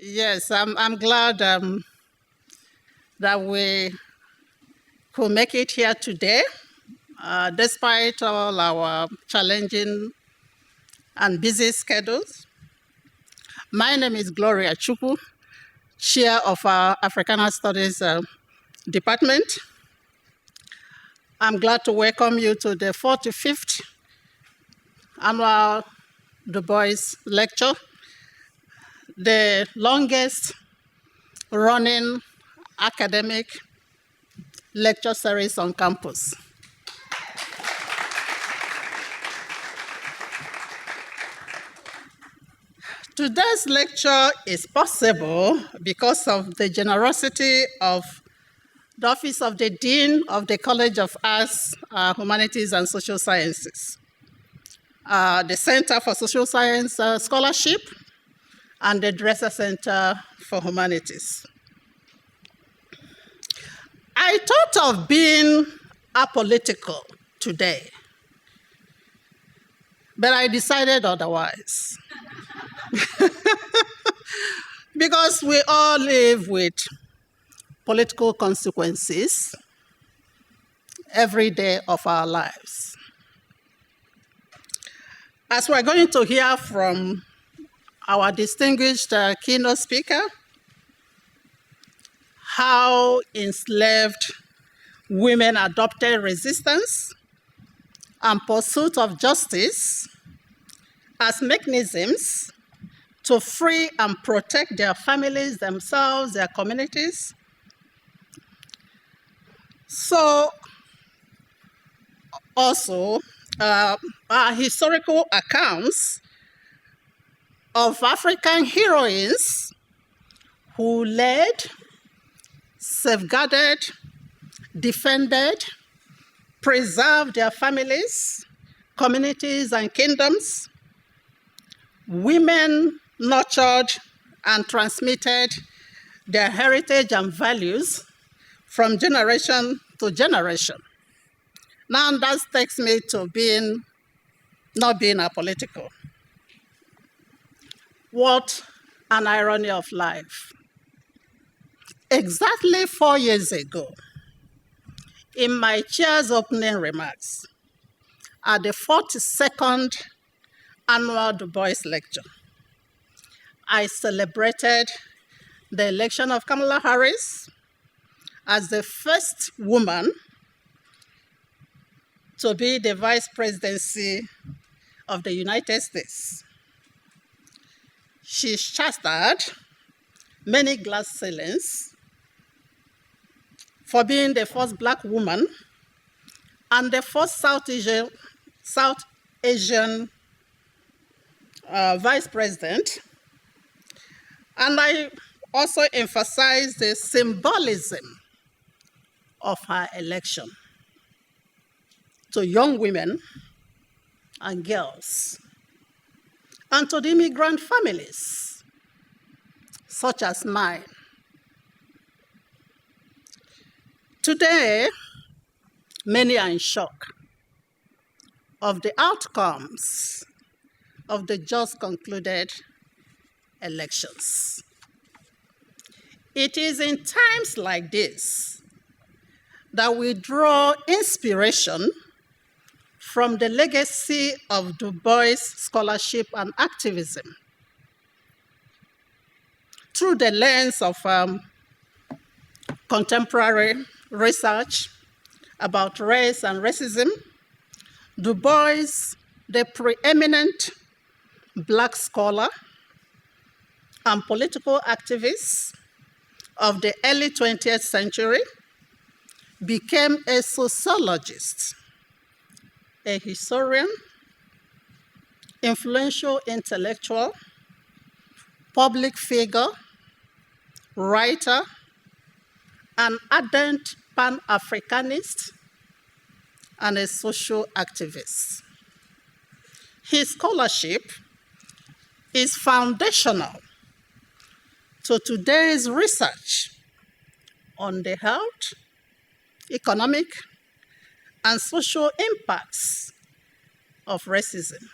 Yes, I'm glad that we could make it here today, despite all our challenging and busy schedules. My name is Gloria Chukwu, Chair of our Africana Studies Department. I'm glad to welcome you to the 45th annual Bois lecture, the longest running academic lecture series on campus. Today's lecture is possible because of the generosity of the Office of the Dean of the College of Arts, Humanities and Social Sciences, the Center for Social Science Scholarship, and the Dresser Center for Humanities. I thought of being apolitical today, but I decided otherwise. Because we all live with political consequences every day of our lives. As we're going to hear from our distinguished keynote speaker, how enslaved women adopted resistance and pursuit of justice as mechanisms to free and protect their families, themselves, their communities. So, also, our historical accounts of African heroines who led, safeguarded, defended, preserved their families, communities, and kingdoms. Women nurtured and transmitted their heritage and values from generation to generation. Now that takes me to not being apolitical. What an irony of life. Exactly 4 years ago, in my chair's opening remarks at the 42nd annual Du Bois lecture, I celebrated the election of Kamala Harris as the first woman to be the vice presidency of the United States. She shattered many glass ceilings for being the first Black woman and the first South Asian vice president. And I also emphasize the symbolism of her election to young women and girls, and to the immigrant families, such as mine. Today, many are in shock of the outcomes of the just concluded elections. It is in times like this that we draw inspiration from the legacy of Du Bois scholarship and activism through the lens of contemporary research about race and racism. Du Bois, the preeminent Black scholar and political activist of the early 20th century, became a sociologist, a historian, influential intellectual, public figure, writer, an ardent Pan-Africanist, and a social activist. His scholarship is foundational to today's research on the health, economic, and social impacts of racism.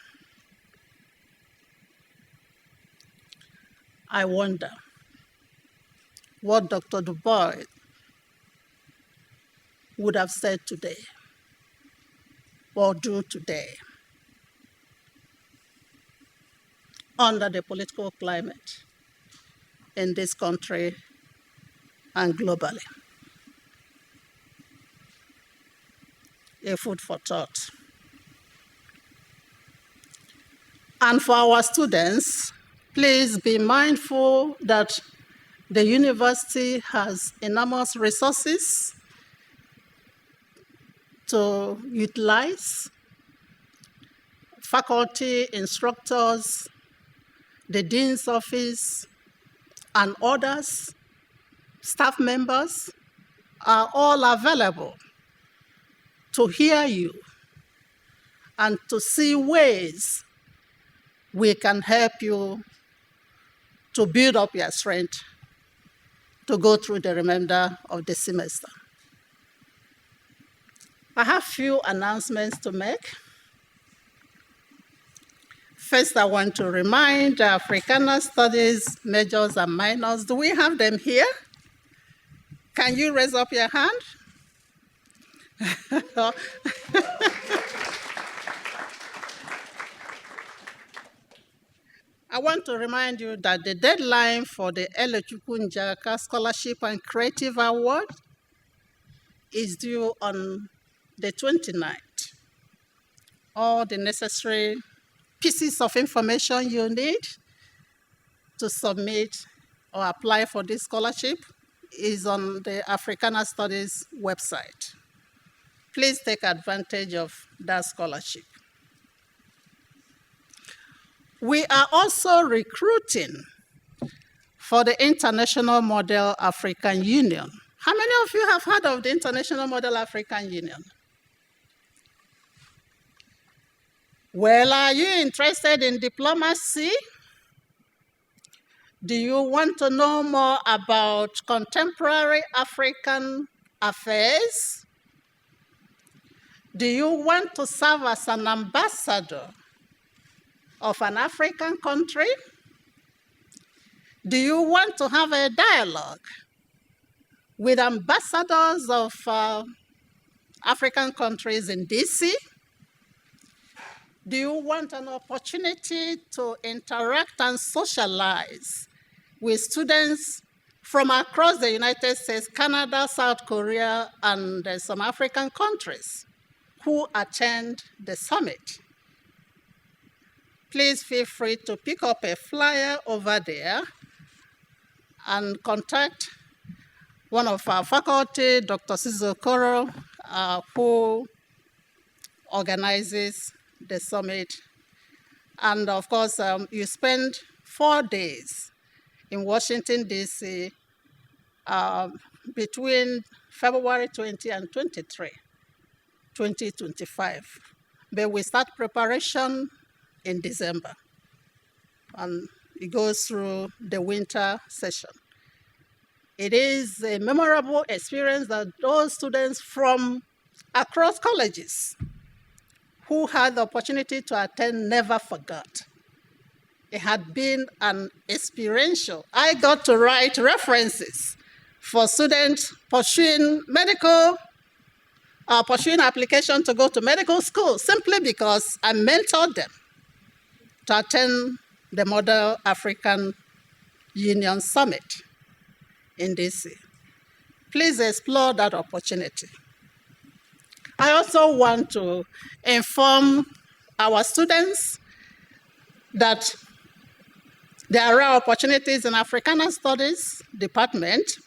I wonder, what Dr. Du Bois would have said today or do today under the political climate in this country and globally. A food for thought. And for our students, please be mindful that the university has enormous resources to utilize. Faculty, instructors, the dean's office, and others, staff members, are all available to hear you and to see ways we can help you to build up your strength to go through the remainder of the semester. I have few announcements to make. First, I want to remind Africana Studies majors and minors. Do we have them here? Can you raise up your hand? I want to remind you that the deadline for the Elechukwu Njaka Scholarship and Creative Award is due on the 29th. All the necessary pieces of information you need to submit or apply for this scholarship is on the Africana Studies website. Please take advantage of that scholarship. We are also recruiting for the International Model African Union. How many of you have heard of the International Model African Union? Well, are you interested in diplomacy? Do you want to know more about contemporary African affairs? Do you want to serve as an ambassador of an African country? Do you want to have a dialogue with ambassadors of African countries in DC? Do you want an opportunity to interact and socialize with students from across the United States, Canada, South Korea, and some African countries who attend the summit? Please feel free to pick up a flyer over there and contact one of our faculty, Dr. Sizo Koro, who organizes the summit. And of course, you spend 4 days in Washington, D.C. Between February 20 and 23, 2025. But we start preparation in December, and it goes through the winter session. It is a memorable experience that those students from across colleges who had the opportunity to attend never forgot. It had been an experiential. I got to write references for students pursuing application to go to medical school simply because I mentored them to attend the Model African Union Summit in DC. Please explore that opportunity. I also want to inform our students that there are opportunities in Africana Studies department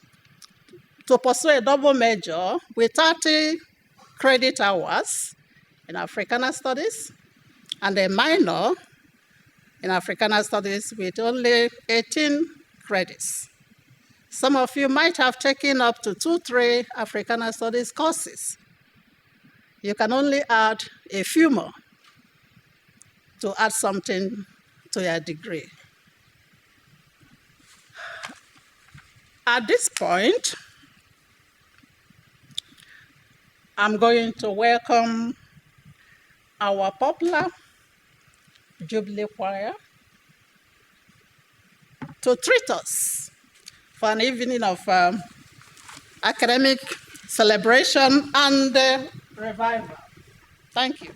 to pursue a double major with 30 credit hours in Africana Studies and a minor in Africana Studies with only 18 credits. Some of you might have taken up to 2-3 Africana Studies courses. You can only add a few more to add something to your degree. At this point, I'm going to welcome our popular Jubilee Choir to treat us for an evening of academic celebration and revival. Thank you.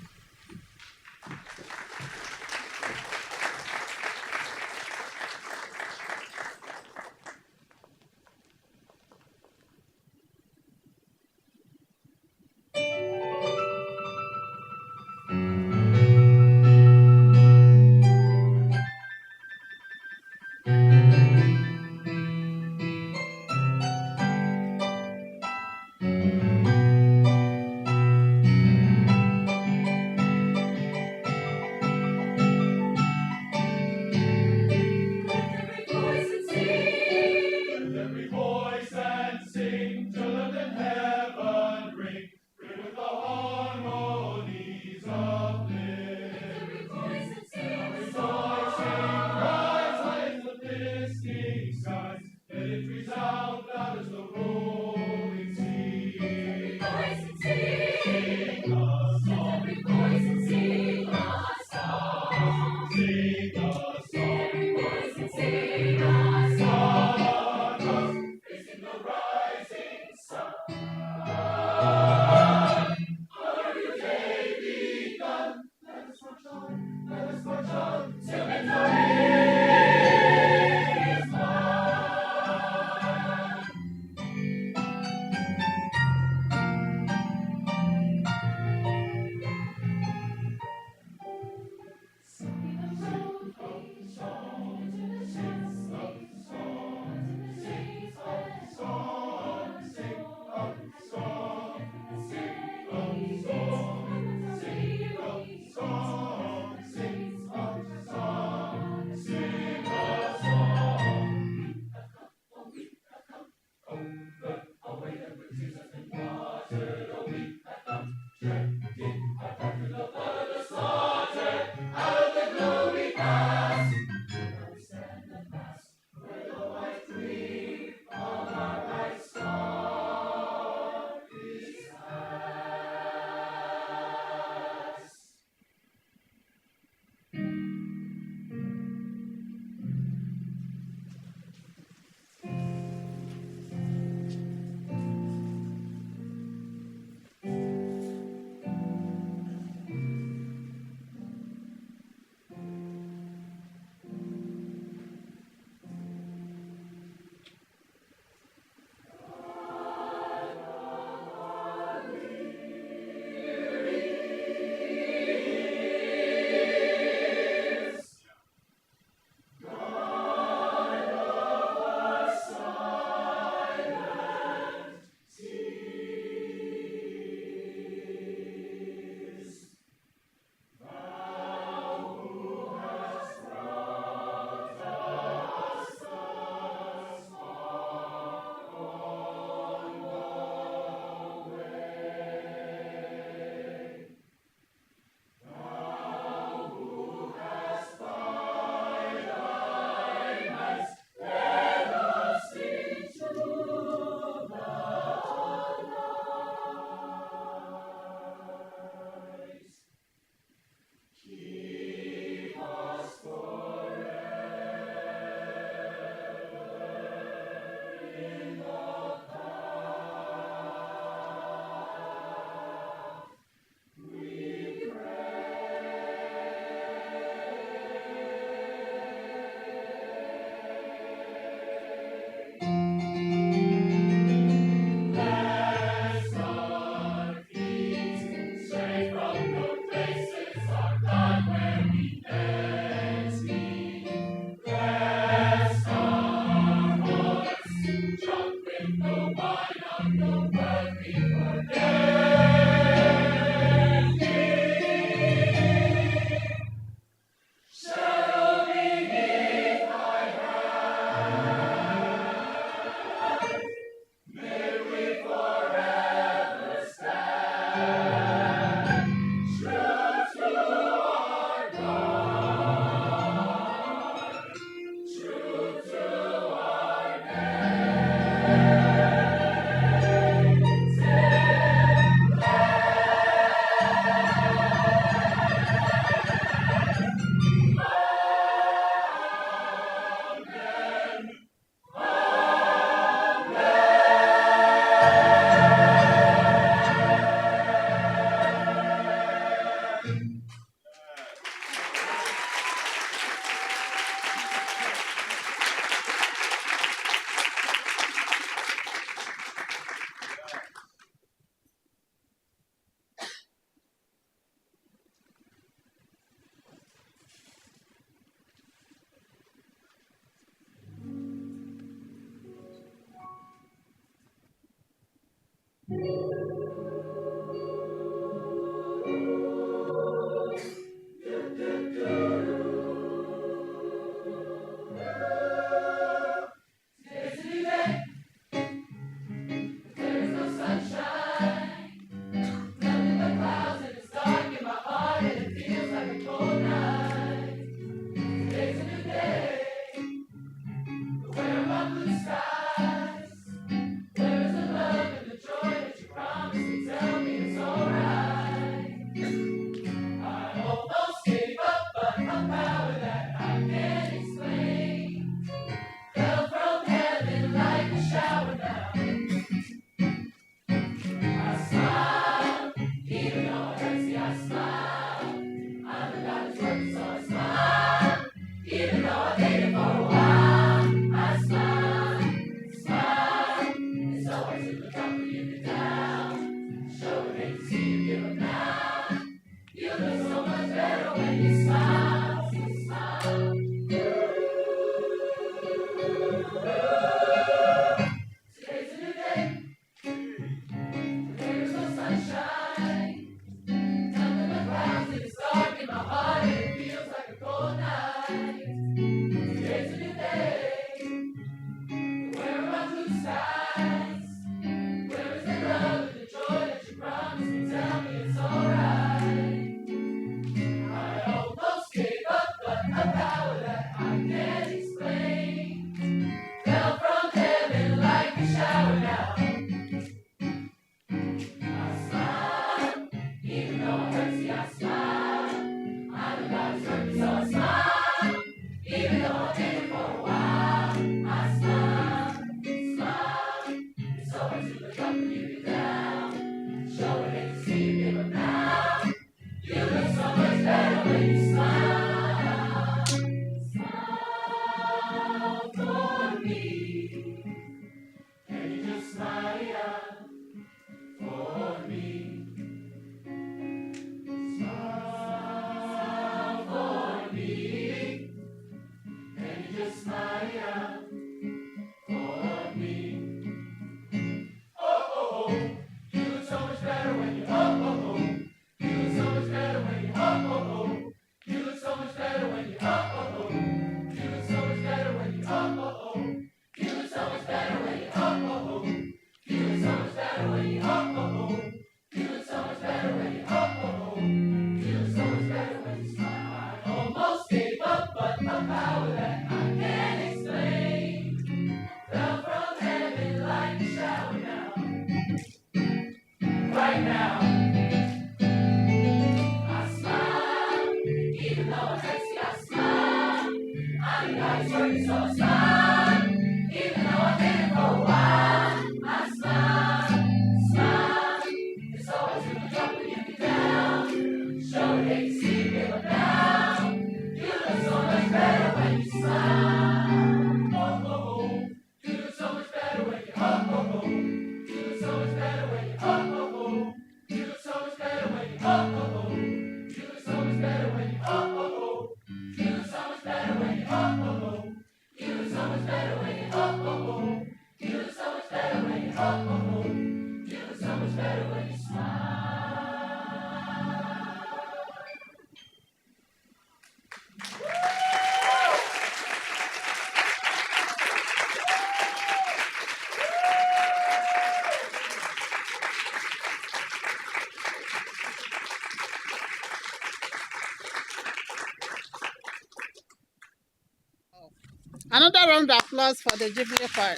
Another round of applause for the Jubilee Choir.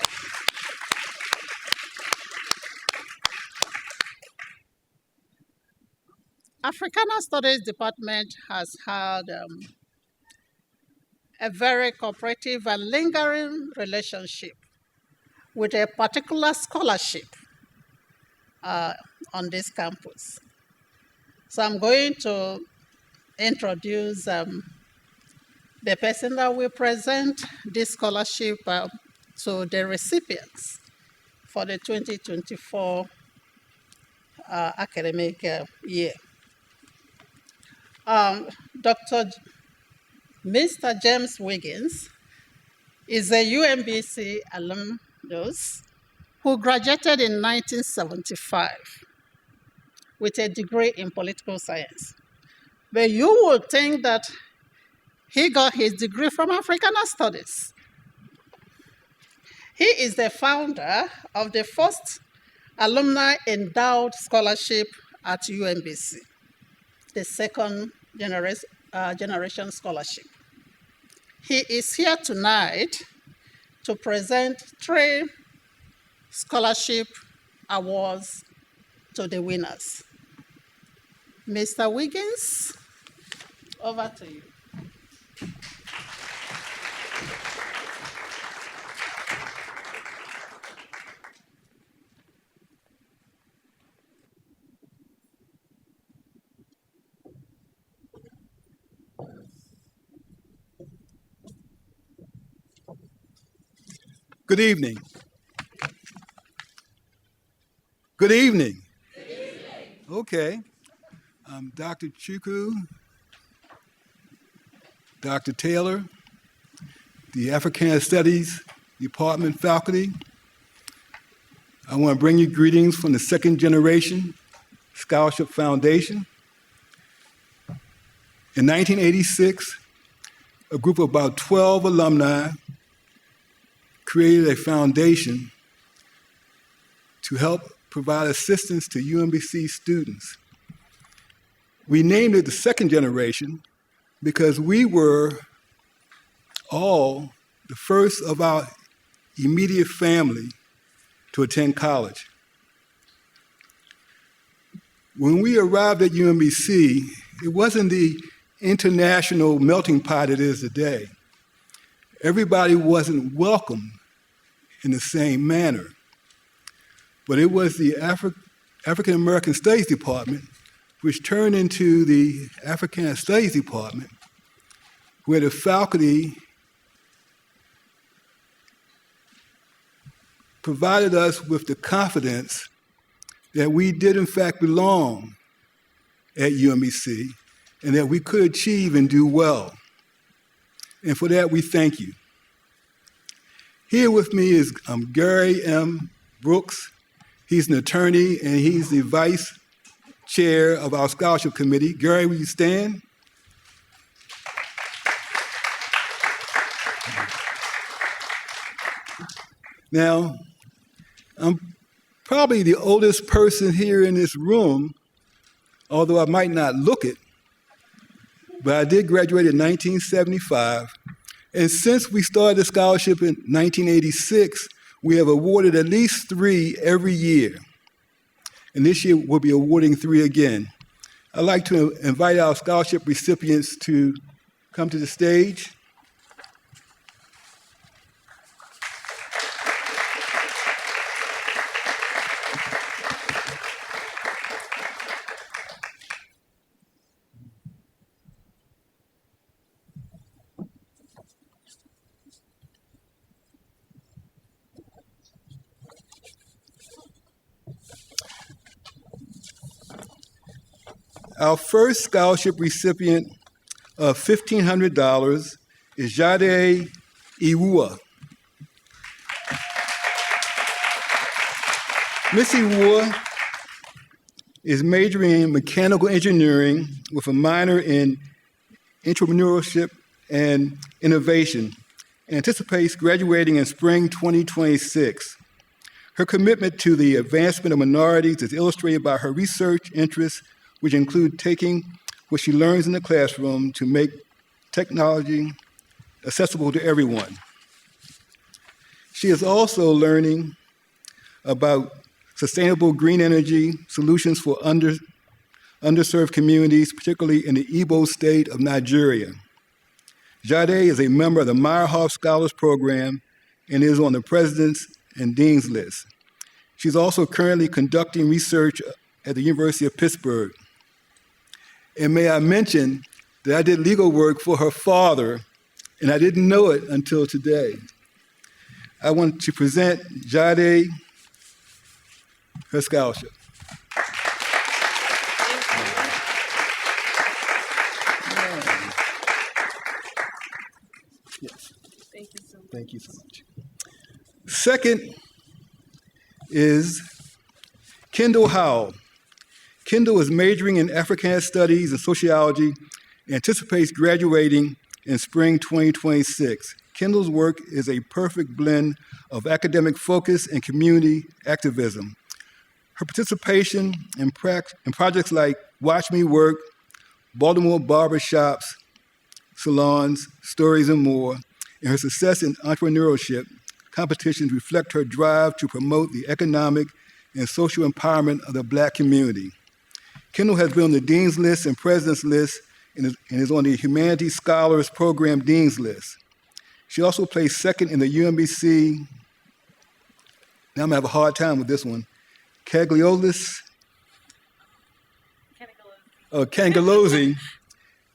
Africana Studies Department has had a very cooperative and lingering relationship with a particular scholarship on this campus. So I'm going to introduce the person that will present this scholarship to the recipients for the 2024 academic year. Mr. James Wiggins is a UMBC alumnus who graduated in 1975 with a degree in political science. But you would think that he got his degree from Africana Studies. He is the founder of the first alumni endowed scholarship at UMBC, the second generation scholarship. He is here tonight to present 3 scholarship awards to the winners. Mr. Wiggins, over to you. Good evening. Good evening. Good evening. Okay. I'm Dr. Chukwu, Dr. Taylor, the Africana Studies Department faculty. I want to bring you greetings from the second generation Scholarship Foundation. In 1986, a group of about 12 alumni created a foundation to help provide assistance to UMBC students. We named it the second generation because we were all the first of our immediate family to attend college. When we arrived at UMBC, it wasn't the international melting pot it is today. Everybody wasn't welcome in the same manner. But it was the African American Studies Department, which turned into the Africana Studies Department, where the faculty provided us with the confidence that we did in fact belong at UMBC and that we could achieve and do well. And for that, we thank you. Here with me is Gary M. Brooks. He's an attorney and he's the vice chair of our scholarship committee. Gary, will you stand? Now, I'm probably the oldest person here in this room, although I might not look it, but I did graduate in 1975. And since we started the scholarship in 1986, we have awarded at least 3 every year. And this year we'll be awarding 3 again. I'd like to invite our scholarship recipients to come to the stage. Our first scholarship recipient of $1,500 is Jade Iwua. Miss Iwua is majoring in mechanical engineering with a minor in entrepreneurship and innovation and anticipates graduating in spring 2026. Her commitment to the advancement of minorities is illustrated by her research interests, which include taking what she learns in the classroom to make technology accessible to everyone. She is also learning about sustainable green energy solutions for underserved communities, particularly in the Igbo state of Nigeria. Jade is a member of the Meyerhoff Scholars Program and is on the President's and Dean's list. She's also currently conducting research at the University of Pittsburgh. And may I mention that I did legal work for her father, and I didn't know it until today. I want to present Jade her scholarship. Yes. Thank you so much. Thank you so much. Second is Kendall Howell. Kendall is majoring in Africana Studies and Sociology and anticipates graduating in spring 2026. Kendall's work is a perfect blend of academic focus and community activism. Her participation in projects like Watch Me Work, Baltimore barbershops, salons, stories, and more, and her success in entrepreneurship competitions reflect her drive to promote the economic and social empowerment of the Black community. Kendall has been on the Dean's List and President's List and is on the Humanities Scholars Program Dean's List. She also placed second in the UMBC, now I'm gonna have a hard time with this one, Kangalozzi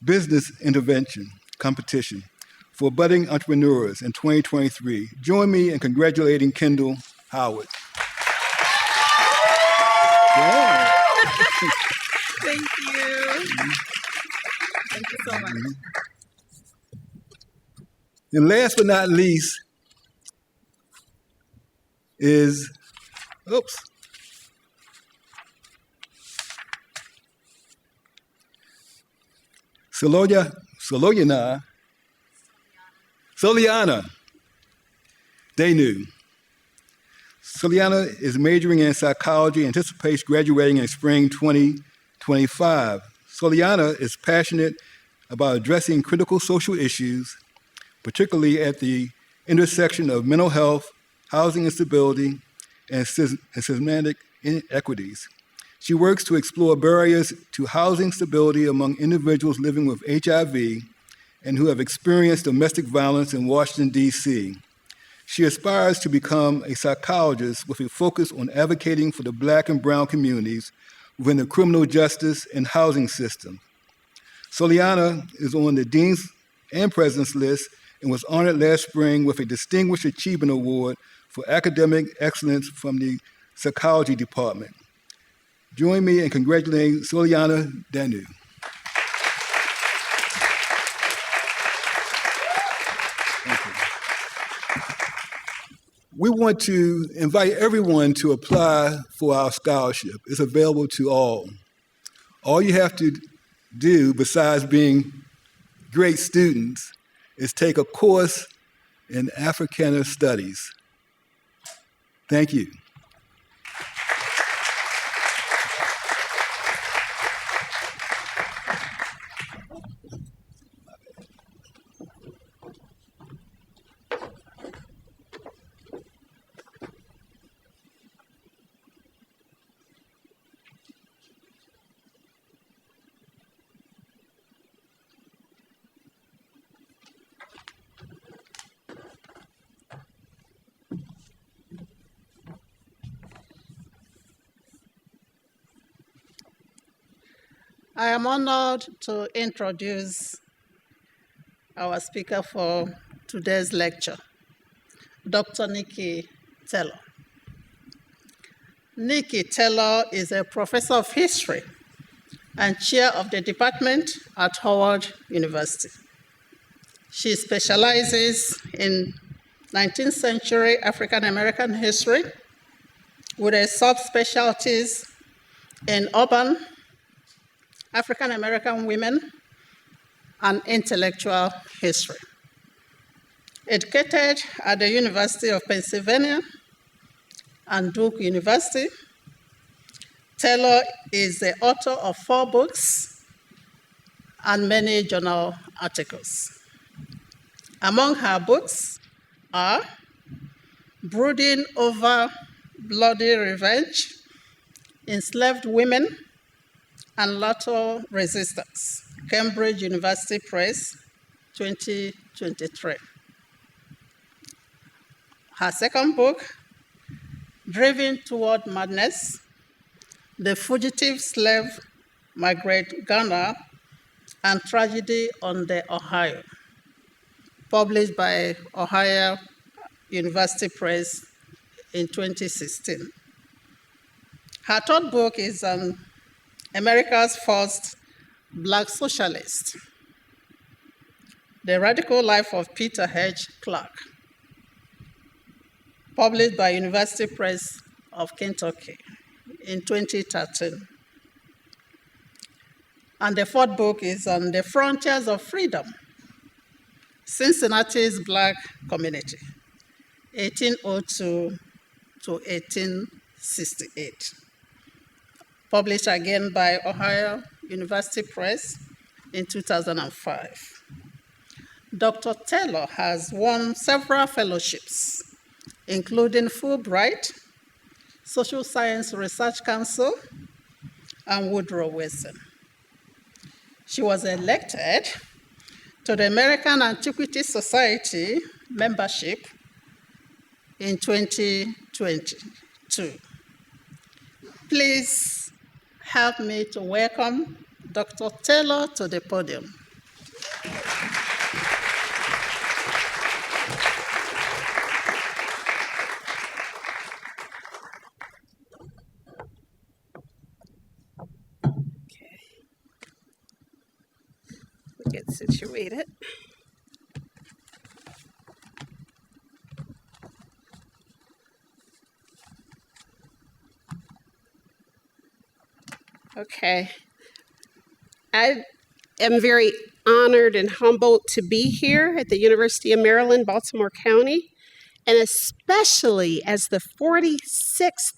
Business Intervention Competition for budding entrepreneurs in 2023. Join me in congratulating Kendall Howard. Yeah. Thank you. Thank you so much. And last but not least is, Soliana Denu. Soliana is majoring in psychology and anticipates graduating in spring 2025. Soliana is passionate about addressing critical social issues, particularly at the intersection of mental health, housing instability, and systematic inequities. She works to explore barriers to housing stability among individuals living with HIV and who have experienced domestic violence in Washington, D.C. She aspires to become a psychologist with a focus on advocating for the Black and Brown communities within the criminal justice and housing system. Soliana is on the Dean's and President's List and was honored last spring with a Distinguished Achievement Award for academic excellence from the Psychology Department. Join me in congratulating Soliana Danu. Thank you. We want to invite everyone to apply for our scholarship. It's available to all. All you have to do, besides being great students, is take a course in Africana Studies. Thank you. I am honored to introduce our speaker for today's lecture, Dr. Nikki Taylor. Nikki Taylor is a professor of history and chair of the department at Howard University. She specializes in 19th century African American history with a subspecialties in urban African American women and intellectual history. Educated at the University of Pennsylvania and Duke University, Taylor is the author of 4 books and many journal articles. Among her books are Brooding Over Bloody Revenge, Enslaved Women, and Lateral Resistance, Cambridge University Press, 2023. Her second book, Driven Toward Madness, The Fugitive Slave Migrate Ghana and Tragedy on the Ohio, published by Ohio University Press in 2016. Her third book is America's First Black Socialist, The Radical Life of Peter H. Clark, published by University Press of Kentucky in 2013. And the fourth book is on the frontiers of freedom, Cincinnati's Black community, 1802 to 1868. Published again by Ohio University Press in 2005. Dr. Taylor has won several fellowships, including Fulbright, Social Science Research Council, and Woodrow Wilson. She was elected to the American Antiquity Society membership in 2022. Please help me to welcome Dr. Taylor to the podium. Get situated. Okay. I am very honored and humbled to be here at the University of Maryland, Baltimore County, and especially as the 46th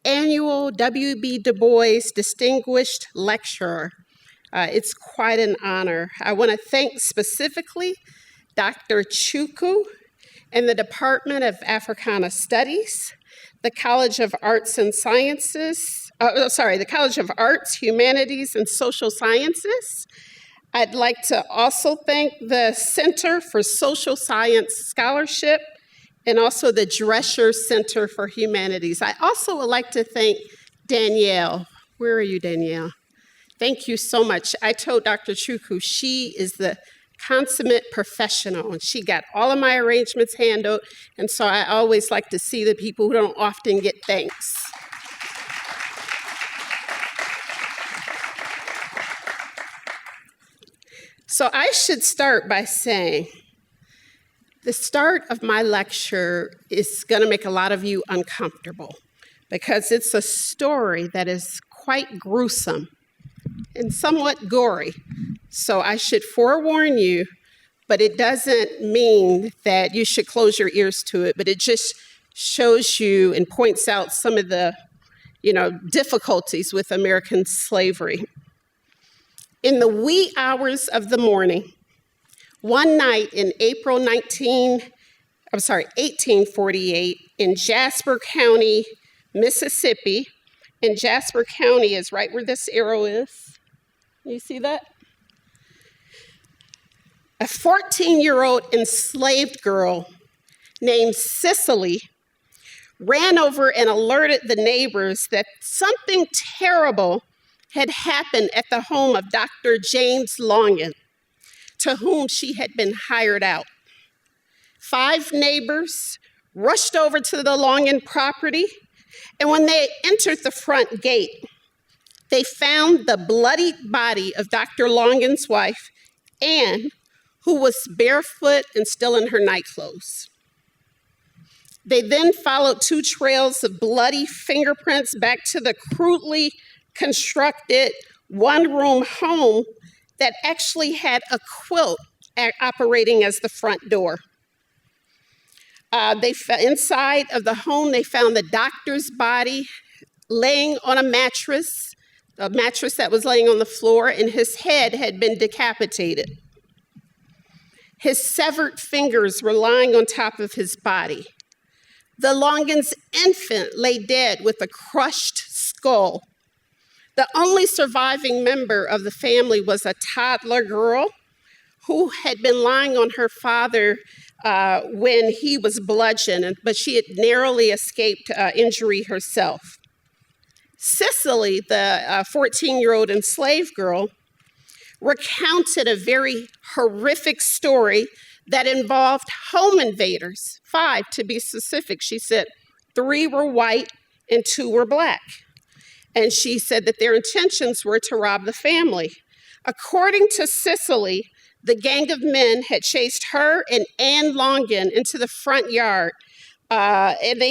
annual W.E.B. Du Bois Distinguished Lecturer. It's quite an honor. I want to thank specifically Dr. Chukwu and the Department of Africana Studies, the College of Arts and Sciences, the College of Arts, Humanities, and Social Sciences. I'd like to also thank the Center for Social Science Scholarship and also the Drescher Center for Humanities. I also would like to thank Danielle. Where are you, Danielle? Thank you so much. I told Dr. Chukwu she is the consummate professional, and she got all of my arrangements handled, and so I always like to see the people who don't often get thanks. So I should start by saying the start of my lecture is going to make a lot of you uncomfortable because it's a story that is quite gruesome and somewhat gory. So I should forewarn you, but it doesn't mean that you should close your ears to it, but it just shows you and points out some of the, difficulties with American slavery. In the wee hours of the morning, one night in April 1848 in Jasper County, Mississippi, and Jasper County is right where this arrow is. You see that? A 14-year-old enslaved girl named Cicely ran over and alerted the neighbors that something terrible had happened at the home of Dr. James Longan, to whom she had been hired out. 5 neighbors rushed over to the Longan property, and when they entered the front gate, they found the bloodied body of Dr. Longan's wife, Anne, who was barefoot and still in her nightclothes. They then followed 2 trails of bloody fingerprints back to the crudely constructed one-room home that actually had a quilt operating as the front door. Inside of the home, they found the doctor's body laying on a mattress that was laying on the floor, and his head had been decapitated. His severed fingers were lying on top of his body. The Longan's infant lay dead with a crushed skull. The only surviving member of the family was a toddler girl who had been lying on her father when he was bludgeoned, but she had narrowly escaped injury herself. Cicely, the 14-year-old enslaved girl, recounted a very horrific story that involved home invaders, 5 to be specific. She said 3 were white and 2 were black. And she said that their intentions were to rob the family. According to Cicely, the gang of men had chased her and Anne Longan into the front yard, and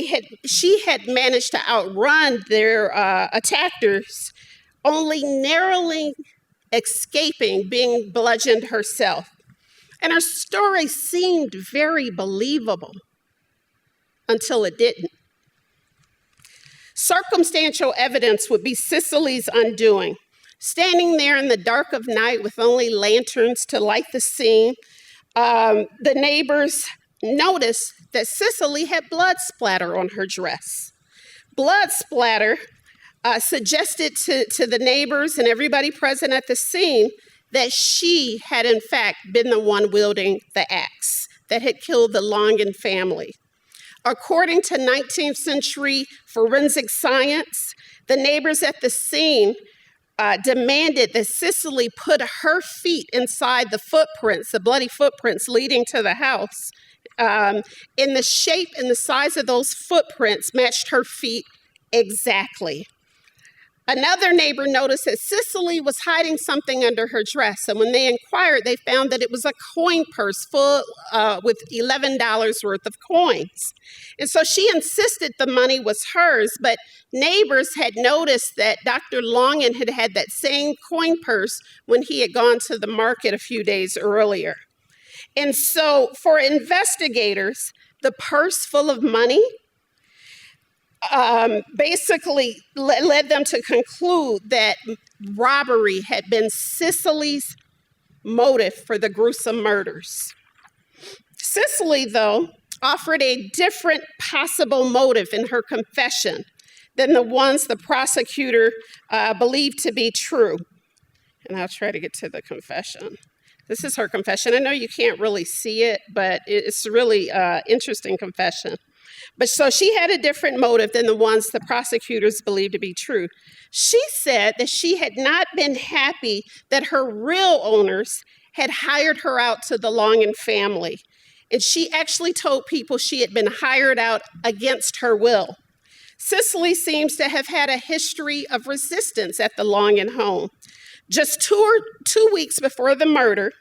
she had managed to outrun their attackers, only narrowly escaping being bludgeoned herself. And her story seemed very believable until it didn't. Circumstantial evidence would be Cicely's undoing. Standing there in the dark of night with only lanterns to light the scene, the neighbors noticed that Cicely had blood splatter on her dress. Blood splatter suggested to the neighbors and everybody present at the scene that she had in fact been the one wielding the axe that had killed the Longan family. According to 19th century forensic science, the neighbors at the scene demanded that Cicely put her feet inside the footprints, the bloody footprints leading to the house. In the shape and the size of those footprints matched her feet exactly. Another neighbor noticed that Cicely was hiding something under her dress, and when they inquired, they found that it was a coin purse full with $11 worth of coins. And so she insisted the money was hers, but neighbors had noticed that Dr. Longan had had that same coin purse when he had gone to the market a few days earlier. And so for investigators, the purse full of money basically led them to conclude that robbery had been Cicely's motive for the gruesome murders. Cicely, though, offered a different possible motive in her confession than the ones the prosecutor believed to be true. And I'll try to get to the confession. This is her confession. I know you can't really see it, but it's a really interesting confession. But so she had a different motive than the ones the prosecutors believed to be true. She said that she had not been happy that her real owners had hired her out to the Longan family. And she actually told people she had been hired out against her will. Cicely seems to have had a history of resistance at the Longan home. Just 2 weeks before the murder,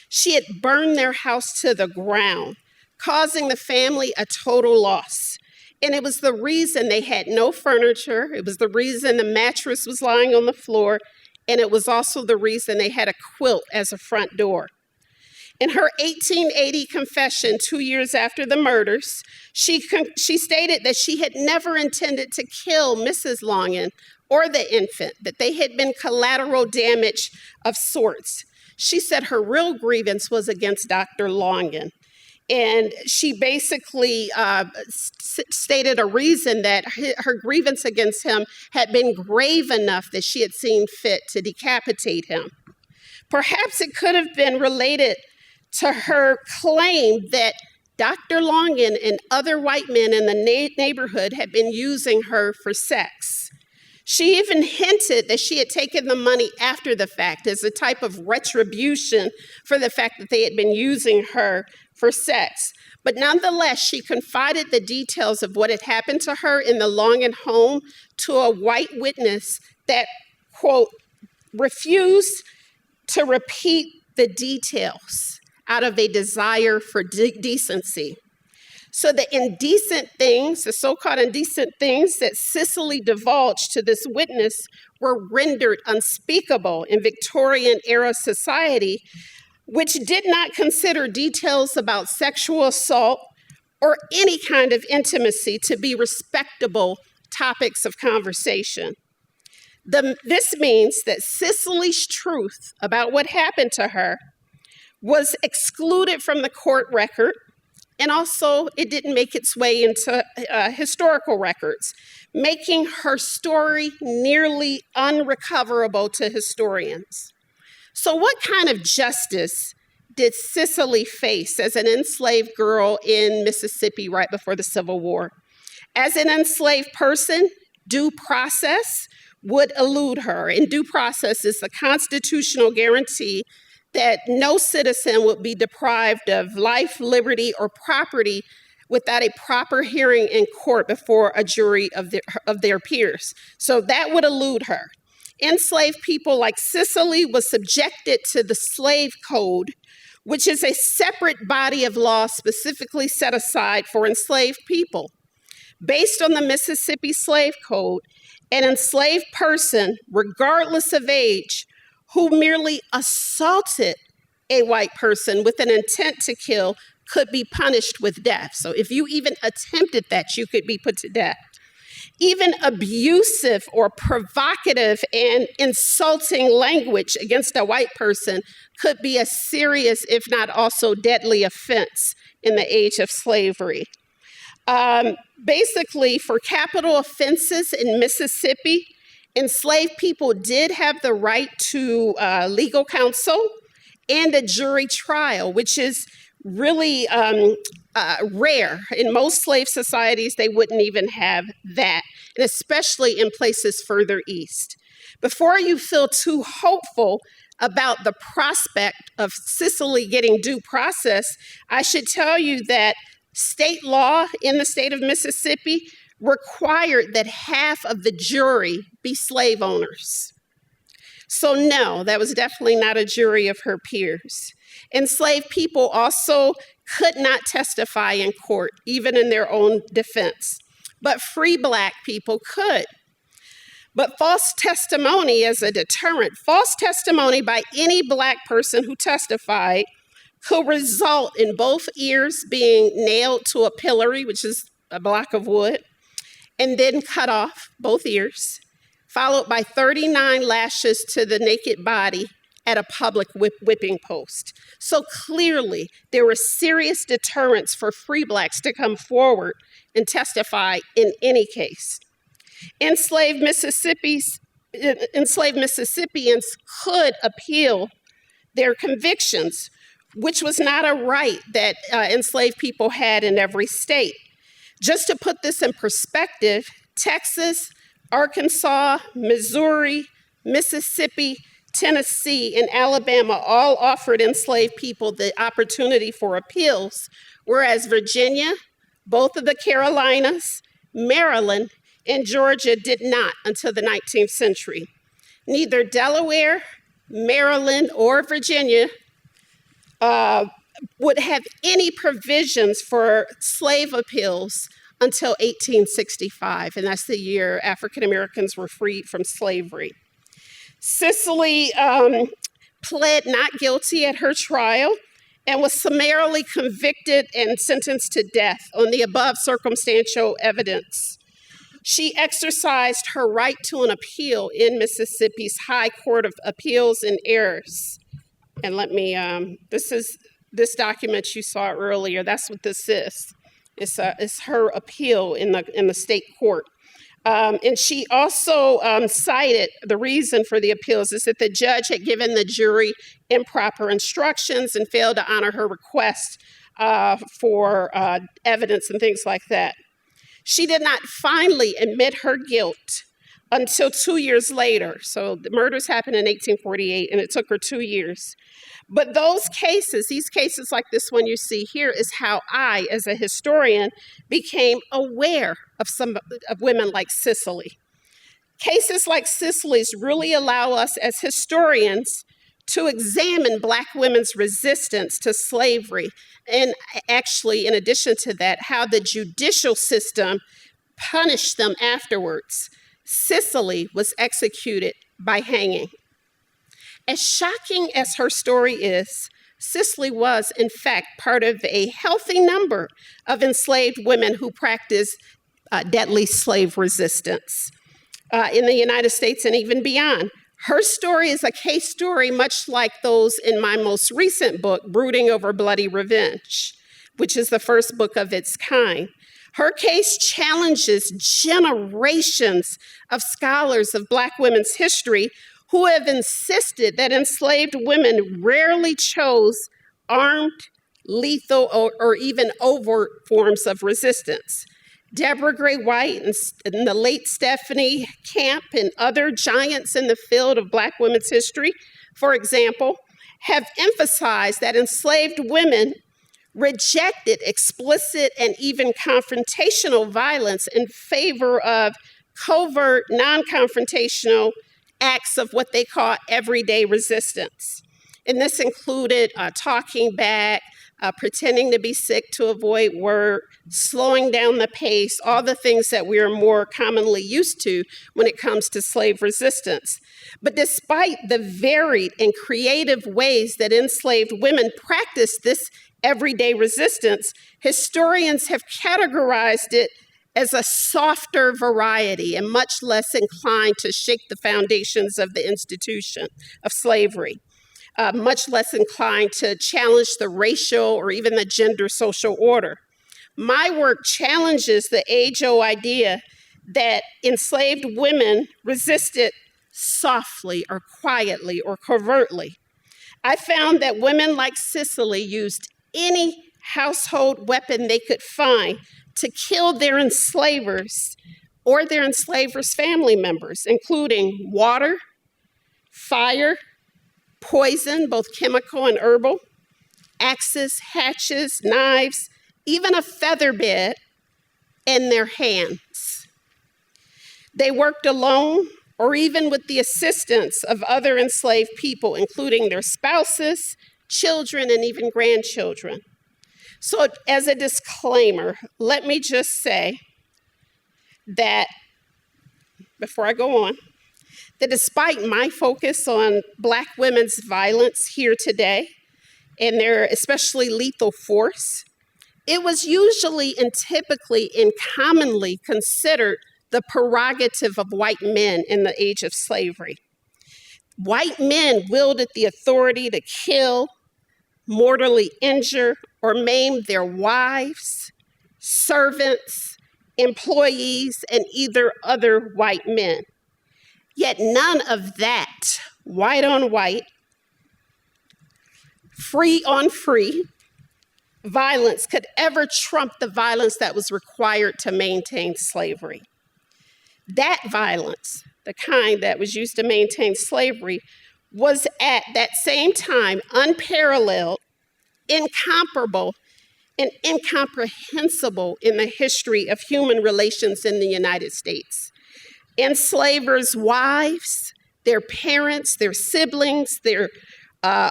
she had burned their house to the ground, causing the family a total loss. And it was the reason they had no furniture. It was the reason the mattress was lying on the floor. And it was also the reason they had a quilt as a front door. In her 1880 confession, 2 years after the murders, she stated that she had never intended to kill Mrs. Longan or the infant, that they had been collateral damage of sorts. She said her real grievance was against Dr. Longan. And she basically stated a reason that her grievance against him had been grave enough that she had seen fit to decapitate him. Perhaps it could have been related to her claim that Dr. Longan and other white men in the neighborhood had been using her for sex. She even hinted that she had taken the money after the fact as a type of retribution for the fact that they had been using her for sex. But nonetheless, she confided the details of what had happened to her in the Longan home to a white witness that, quote, refused to repeat the details out of a desire for decency. So the indecent things, the so-called indecent things that Cicely divulged to this witness were rendered unspeakable in Victorian-era society, which did not consider details about sexual assault or any kind of intimacy to be respectable topics of conversation. This means that Cicely's truth about what happened to her was excluded from the court record, and also it didn't make its way into historical records, making her story nearly unrecoverable to historians. So what kind of justice did Cicely face as an enslaved girl in Mississippi right before the Civil War? As an enslaved person, due process would elude her, and due process is the constitutional guarantee that no citizen would be deprived of life, liberty, or property without a proper hearing in court before a jury of their peers. So that would elude her. Enslaved people like Cicely was subjected to the slave code, which is a separate body of law specifically set aside for enslaved people. Based on the Mississippi Slave Code, an enslaved person, regardless of age, who merely assaulted a white person with an intent to kill could be punished with death. So if you even attempted that, you could be put to death. Even abusive or provocative and insulting language against a white person could be a serious, if not also deadly offense in the age of slavery. Basically, for capital offenses in Mississippi, enslaved people did have the right to legal counsel and a jury trial, which is really rare. In most slave societies, they wouldn't even have that, and especially in places further east. Before you feel too hopeful about the prospect of Cicely getting due process, I should tell you that state law in the state of Mississippi required that half of the jury be slave owners. So no, that was definitely not a jury of her peers. Enslaved people also could not testify in court, even in their own defense, but free Black people could. But false testimony as a deterrent, false testimony by any Black person who testified could result in both ears being nailed to a pillory, which is a block of wood, and then cut off, both ears, followed by 39 lashes to the naked body at a public whipping post. So clearly, there were serious deterrents for free Blacks to come forward and testify in any case. Enslaved Mississippians could appeal their convictions, which was not a right that enslaved people had in every state. Just to put this in perspective, Texas, Arkansas, Missouri, Mississippi, Tennessee, and Alabama all offered enslaved people the opportunity for appeals, whereas Virginia, both of the Carolinas, Maryland, and Georgia did not until the 19th century. Neither Delaware, Maryland, or Virginia would have any provisions for slave appeals until 1865, and that's the year African Americans were freed from slavery. Cicely pled not guilty at her trial and was summarily convicted and sentenced to death on the above circumstantial evidence. She exercised her right to an appeal in Mississippi's High Court of Appeals and Errors. And let me, this document you saw earlier, that's what this is. It's her appeal in the state court. And she also cited the reason for the appeals is that the judge had given the jury improper instructions and failed to honor her request for evidence and things like that. She did not finally admit her guilt until 2 years later. So the murders happened in 1848, and it took her 2 years. But those cases, these cases like this one you see here, is how I, as a historian, became aware of women like Cicely. Cases like Cicely's really allow us as historians to examine Black women's resistance to slavery, and actually, in addition to that, how the judicial system punished them afterwards. Cicely was executed by hanging. As shocking as her story is, Cicely was, in fact, part of a healthy number of enslaved women who practiced deadly slave resistance in the United States and even beyond. Her story is a case story much like those in my most recent book, Brooding Over Bloody Revenge, which is the first book of its kind. Her case challenges generations of scholars of Black women's history who have insisted that enslaved women rarely chose armed, lethal, or even overt forms of resistance. Deborah Gray White and the late Stephanie Camp and other giants in the field of Black women's history, for example, have emphasized that enslaved women rejected explicit and even confrontational violence in favor of covert, non-confrontational acts of what they call everyday resistance. And this included talking back, pretending to be sick to avoid work, slowing down the pace, all the things that we are more commonly used to when it comes to slave resistance. But despite the varied and creative ways that enslaved women practiced this everyday resistance, historians have categorized it as a softer variety and much less inclined to shake the foundations of the institution of slavery. Much less inclined to challenge the racial or even the gender social order. My work challenges the age-old idea that enslaved women resisted softly or quietly or covertly. I found that women like Cicely used any household weapon they could find to kill their enslavers or their enslavers' family members, including water, fire, poison, both chemical and herbal, axes, hatchets, knives, even a feather bed in their hands. They worked alone or even with the assistance of other enslaved people, including their spouses, children, and even grandchildren. So as a disclaimer, let me just say that, before I go on, that despite my focus on Black women's violence here today, and their especially lethal force, it was usually and typically and commonly considered the prerogative of white men in the age of slavery. White men wielded the authority to kill, mortally injure, or maim their wives, servants, employees, and either other white men. Yet none of that white on white, free on free violence could ever trump the violence that was required to maintain slavery. That violence, the kind that was used to maintain slavery, was at that same time unparalleled, incomparable, and incomprehensible in the history of human relations in the United States. Enslavers' wives, their parents, their siblings, their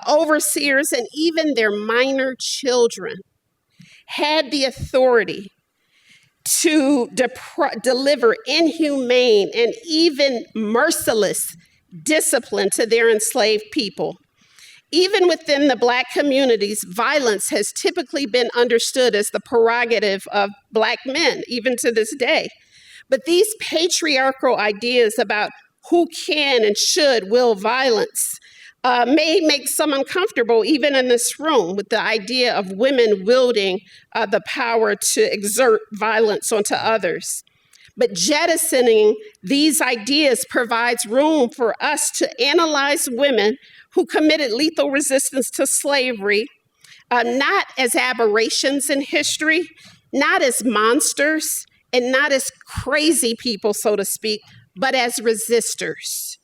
overseers, and even their minor children had the authority to deliver inhumane and even merciless discipline to their enslaved people. Even within the Black communities, violence has typically been understood as the prerogative of Black men, even to this day. But these patriarchal ideas about who can and should will violence may make some uncomfortable, even in this room, with the idea of women wielding the power to exert violence onto others. But jettisoning these ideas provides room for us to analyze women who committed lethal resistance to slavery, not as aberrations in history, not as monsters, and not as crazy people, so to speak, but as resistors.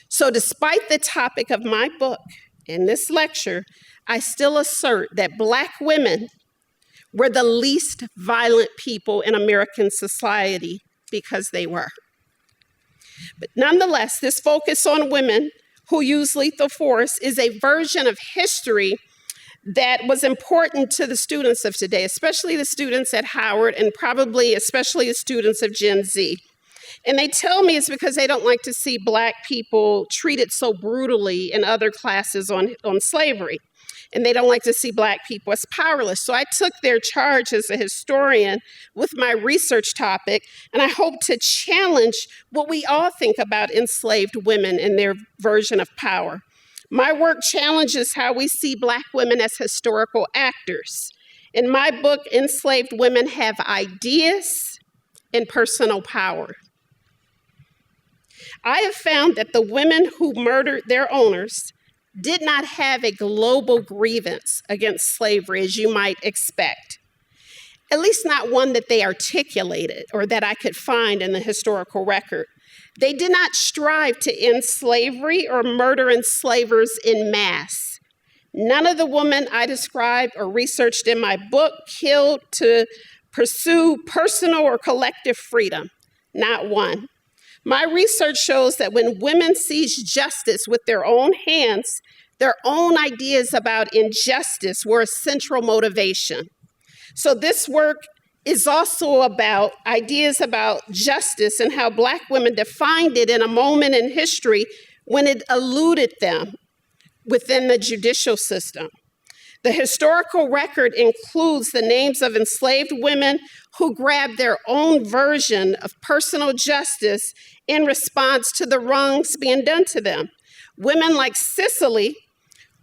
So despite the topic of my book in this lecture, I still assert that Black women were the least violent people in American society because they were. But nonetheless, this focus on women who use lethal force is a version of history that was important to the students of today, especially the students at Howard and probably especially the students of Gen Z. And they tell me it's because they don't like to see Black people treated so brutally in other classes on slavery. And they don't like to see Black people as powerless. So I took their charge as a historian with my research topic, and I hope to challenge what we all think about enslaved women and their version of power. My work challenges how we see Black women as historical actors. In my book, enslaved women have ideas and personal power. I have found that the women who murdered their owners did not have a global grievance against slavery, as you might expect, at least not one that they articulated or that I could find in the historical record. They did not strive to end slavery or murder enslavers en masse. None of the women I described or researched in my book killed to pursue personal or collective freedom, not one. My research shows that when women seize justice with their own hands, Their own ideas about injustice were a central motivation. So this work is also about ideas about justice and how Black women defined it in a moment in history when it eluded them within the judicial system. The historical record includes the names of enslaved women who grabbed their own version of personal justice in response to the wrongs being done to them. Women like Cicely,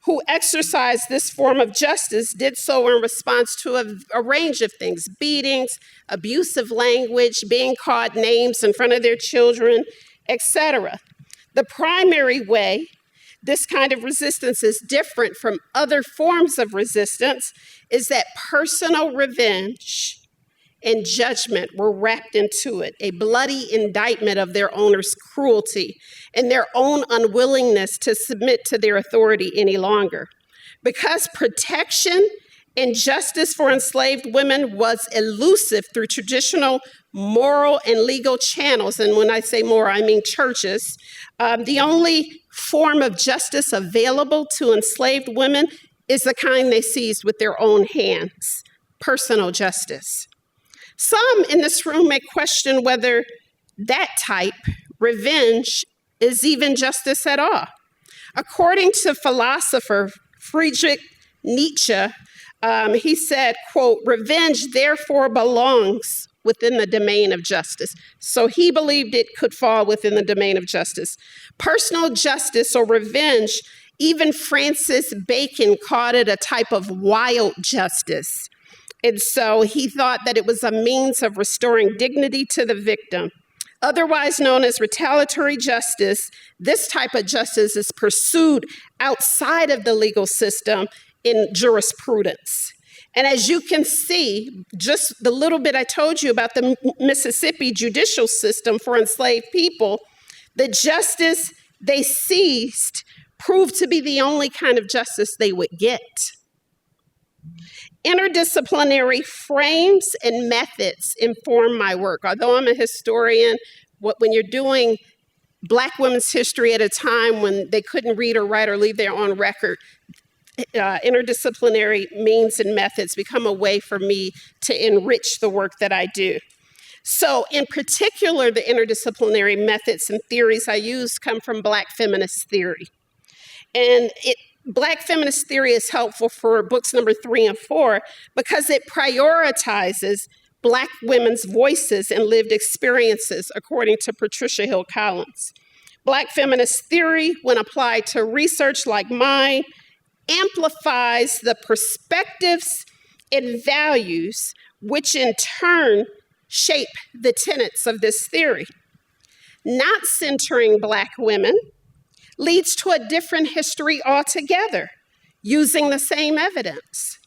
who exercised this form of justice, did so in response to a range of things: beatings, abusive language, being called names in front of their children, etc. The primary way this kind of resistance is different from other forms of resistance is that personal revenge and judgment were wrapped into it, a bloody indictment of their owner's cruelty and their own unwillingness to submit to their authority any longer. Because protection and justice for enslaved women was elusive through traditional moral and legal channels, and when I say moral, I mean churches, the only form of justice available to enslaved women is the kind they seized with their own hands: personal justice. Some in this room may question whether that type, revenge, is even justice at all. According to philosopher Friedrich Nietzsche, he said, quote, "Revenge therefore belongs within the domain of justice." So he believed it could fall within the domain of justice. Personal justice or revenge, even Francis Bacon called it a type of wild justice. And so he thought that it was a means of restoring dignity to the victim. Otherwise known as retaliatory justice, this type of justice is pursued outside of the legal system in jurisprudence. And as you can see, just the little bit I told you about the Mississippi judicial system for enslaved people, the justice they seized proved to be the only kind of justice they would get. Interdisciplinary frames and methods inform my work. Although I'm a historian, when you're doing Black women's history at a time when they couldn't read or write or leave their own record, interdisciplinary means and methods become a way for me to enrich the work that I do. So in particular, the interdisciplinary methods and theories I use come from Black feminist theory. And Black feminist theory is helpful for books number 3 and 4 because it prioritizes Black women's voices and lived experiences, according to Patricia Hill Collins. Black feminist theory, when applied to research like mine, amplifies the perspectives and values which in turn shape the tenets of this theory. Not centering Black women leads to a different history altogether, using the same evidence.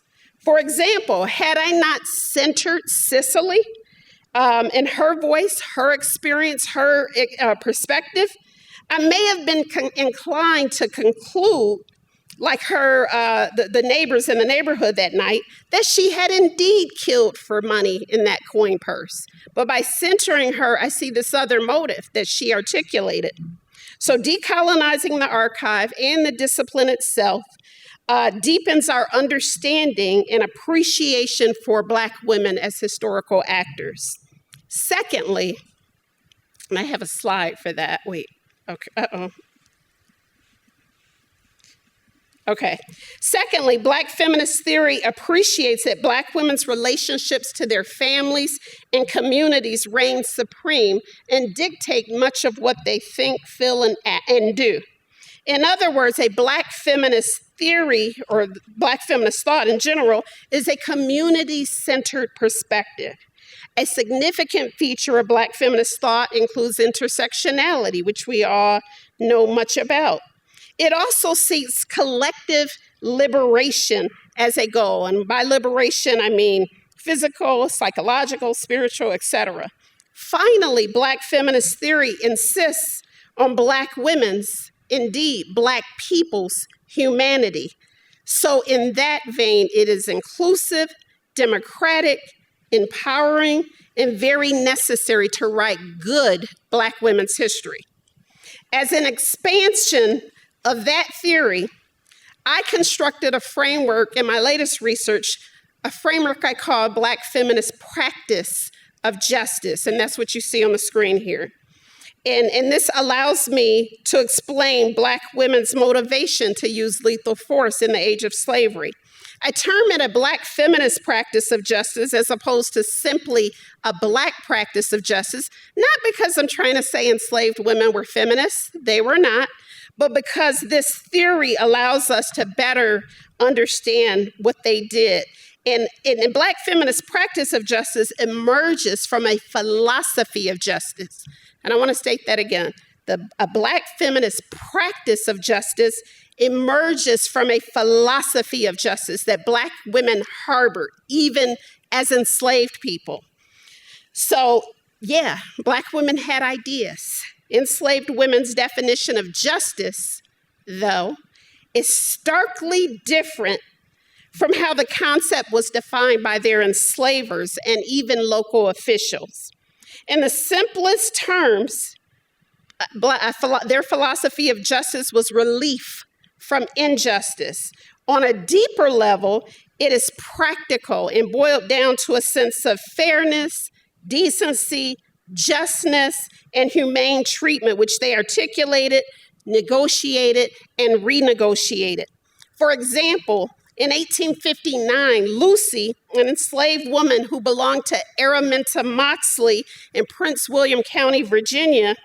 For example, had I not centered Cicely and her voice, her experience, her perspective, I may have been inclined to conclude, like her, the neighbors in the neighborhood that night, that she had indeed killed for money in that coin purse. But by centering her, I see this other motive that she articulated. So decolonizing the archive and the discipline itself deepens our understanding and appreciation for Black women as historical actors. Secondly, and I have a slide for that. Wait, okay, Okay. Secondly, Black feminist theory appreciates that Black women's relationships to their families and communities reign supreme and dictate much of what they think, feel, and do. In other words, a Black feminist theory, or Black feminist thought in general, is a community-centered perspective. A significant feature of Black feminist thought includes intersectionality, which we all know much about. It also seeks collective liberation as a goal. And by liberation, I mean physical, psychological, spiritual, etc. Finally, Black feminist theory insists on Black women's, indeed, Black people's humanity. So in that vein, it is inclusive, democratic, empowering, and very necessary to write good Black women's history. As an expansion of that theory, I constructed a framework in my latest research, a framework I call Black Feminist Practice of Justice, and that's what you see on the screen here. And this allows me to explain Black women's motivation to use lethal force in the age of slavery. I term it a Black feminist practice of justice as opposed to simply a Black practice of justice, not because I'm trying to say enslaved women were feminists, they were not, but because this theory allows us to better understand what they did. And Black feminist practice of justice emerges from a philosophy of justice. And I want to state that again. A Black feminist practice of justice emerges from a philosophy of justice that Black women harbored, even as enslaved people. So, yeah, Black women had ideas. Enslaved women's definition of justice, though, is starkly different from how the concept was defined by their enslavers and even local officials. In the simplest terms, their philosophy of justice was relief from injustice. On a deeper level, it is practical and boiled down to a sense of fairness, decency, justness, and humane treatment, which they articulated, negotiated, and renegotiated. For example, in 1859, Lucy, an enslaved woman who belonged to Araminta Moxley in Prince William County, Virginia,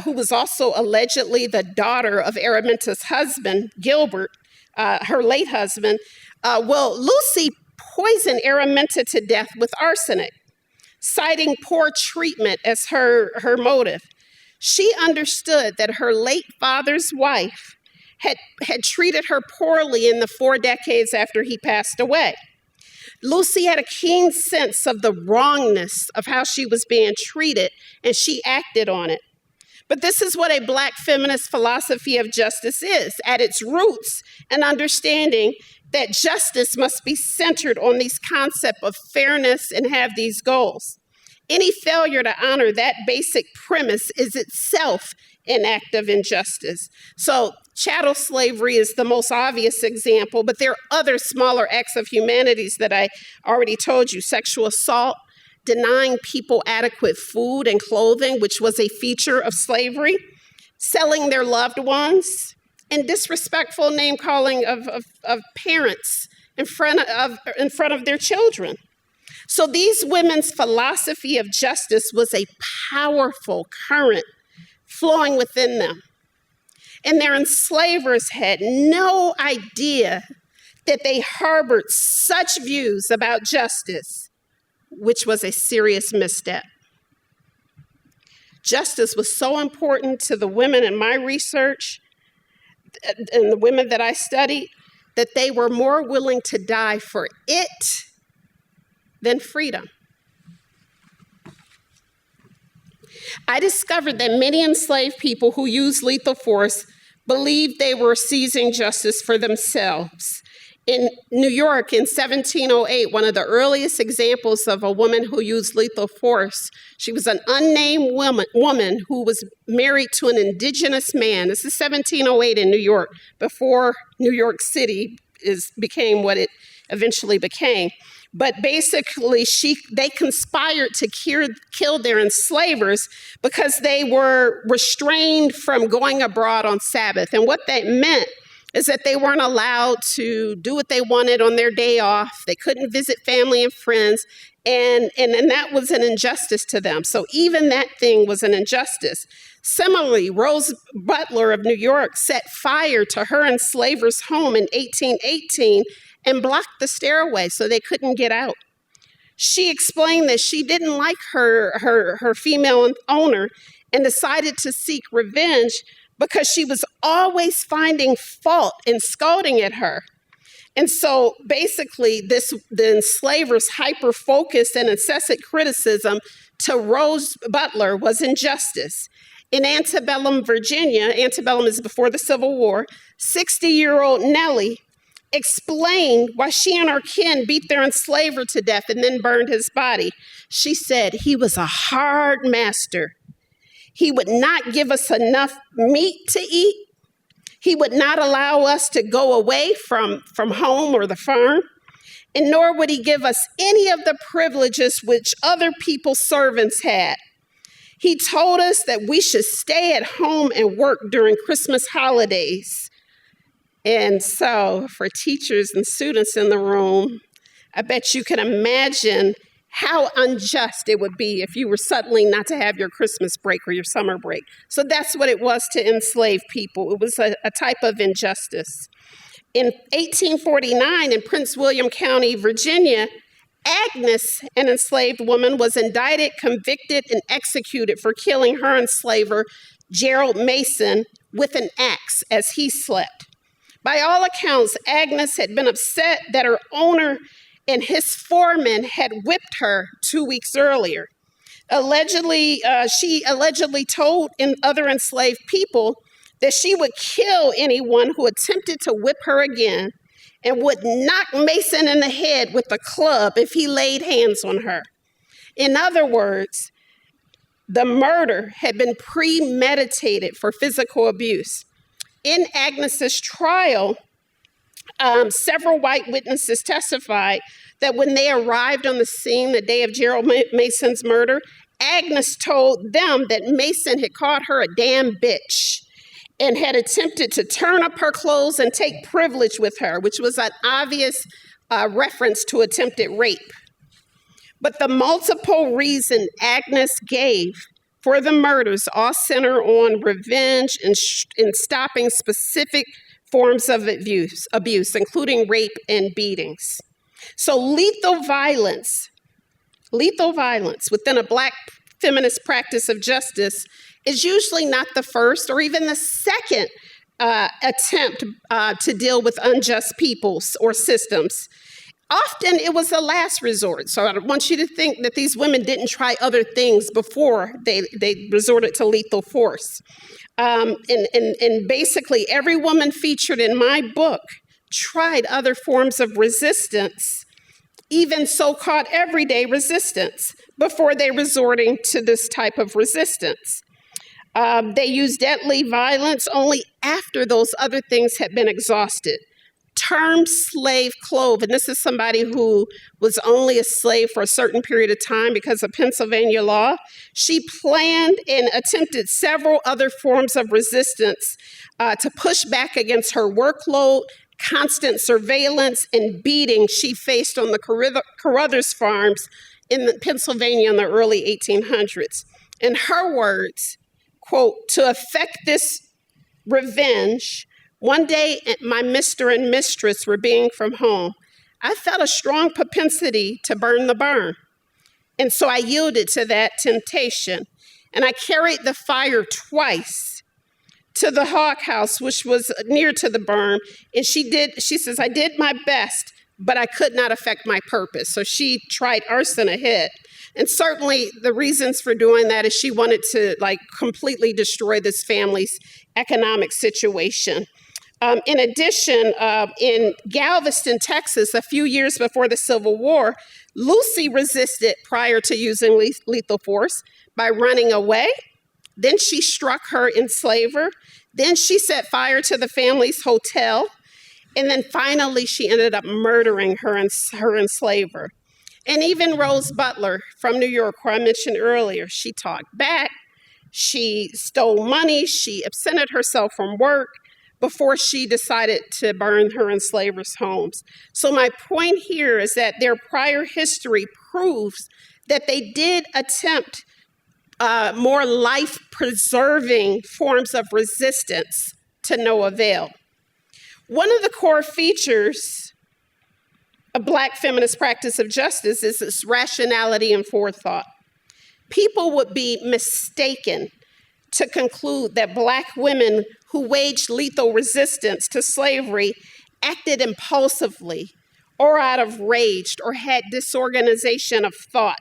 who was also allegedly the daughter of Araminta's husband, Gilbert, her late husband. Lucy poisoned Araminta to death with arsenic, citing poor treatment as her motive. She understood that her late father's wife had treated her poorly in the 4 decades after he passed away. Lucy had a keen sense of the wrongness of how she was being treated, and she acted on it. But this is what a Black feminist philosophy of justice is. At its roots, an understanding that justice must be centered on these concepts of fairness and have these goals. Any failure to honor that basic premise is itself an act of injustice. So chattel slavery is the most obvious example, but there are other smaller acts of humanities that I already told you. Sexual assault, denying people adequate food and clothing, which was a feature of slavery, selling their loved ones, and disrespectful name calling of parents in front of their children. So these women's philosophy of justice was a powerful current flowing within them. And their enslavers had no idea that they harbored such views about justice, which was a serious misstep. Justice was so important to the women in my research and the women that I studied that they were more willing to die for it than freedom. I discovered that many enslaved people who used lethal force believed they were seizing justice for themselves. In New York in 1708, one of the earliest examples of a woman who used lethal force, she was an unnamed woman who was married to an indigenous man. This is 1708 in New York, before New York City became what it eventually became. But basically, they conspired to kill their enslavers because they were restrained from going abroad on Sabbath. And what that meant is that they weren't allowed to do what they wanted on their day off. They couldn't visit family and friends, and that was an injustice to them. So even that thing was an injustice. Similarly, Rose Butler of New York set fire to her enslavers' home in 1818 and blocked the stairway so they couldn't get out. She explained that she didn't like her female owner and decided to seek revenge because she was always finding fault and scolding at her. And so basically the enslavers' hyper-focused and incessant criticism to Rose Butler was injustice. In antebellum Virginia, antebellum is before the Civil War, 60-year-old Nellie explained why she and her kin beat their enslaver to death and then burned his body. She said, "He was a hard master. He would not give us enough meat to eat. He would not allow us to go away from home or the farm, and nor would he give us any of the privileges which other people's servants had. He told us that we should stay at home and work during Christmas holidays. And so for teachers and students in the room, I bet you can imagine how unjust it would be if you were suddenly not to have your Christmas break or your summer break. So that's what it was to enslave people. It was a type of injustice. In 1849, in Prince William County, Virginia, Agnes, an enslaved woman, was indicted, convicted, and executed for killing her enslaver, Gerald Mason, with an axe as he slept. By all accounts, Agnes had been upset that her owner and his foreman had whipped her 2 weeks earlier. She allegedly told other enslaved people that she would kill anyone who attempted to whip her again and would knock Mason in the head with a club if he laid hands on her. In other words, the murder had been premeditated for physical abuse. In Agnes's trial, several white witnesses testified that when they arrived on the scene the day of Gerald Mason's murder, Agnes told them that Mason had called her a damn bitch and had attempted to turn up her clothes and take privilege with her, which was an obvious reference to attempted rape. But the multiple reasons Agnes gave for the murders all center on revenge and stopping specific forms of abuse, including rape and beatings. So lethal violence within a Black feminist practice of justice is usually not the first or even the second attempt to deal with unjust peoples or systems. Often it was the last resort. So I want you to think that these women didn't try other things before they resorted to lethal force. And basically every woman featured in my book tried other forms of resistance, even so-called everyday resistance, before they resorting to this type of resistance. They used deadly violence only after those other things had been exhausted. Term slave clove, and this is somebody who was only a slave for a certain period of time because of Pennsylvania law. She planned and attempted several other forms of resistance to push back against her workload, constant surveillance, and beating she faced on the Carruthers farms in Pennsylvania in the early 1800s. In her words, quote, "To effect this revenge, one day my mister and mistress were being from home. I felt a strong propensity to burn the barn. And so I yielded to that temptation. And I carried the fire twice to the hog house, which was near to the barn. And she says, I did my best, but I could not affect my purpose. So she tried arson ahead. And certainly the reasons for doing that is she wanted to completely destroy this family's economic situation. In addition, in Galveston, Texas, a few years before the Civil War, Lucy resisted prior to using lethal force by running away. Then she struck her enslaver. Then she set fire to the family's hotel. And then finally, she ended up murdering her enslaver. And even Rose Butler from New York, who I mentioned earlier, she talked back. She stole money. She absented herself from work before she decided to burn her enslavers' homes. So my point here is that their prior history proves that they did attempt more life-preserving forms of resistance to no avail. One of the core features of Black feminist practice of justice is its rationality and forethought. People would be mistaken to conclude that Black women who waged lethal resistance to slavery acted impulsively or out of rage or had disorganization of thought.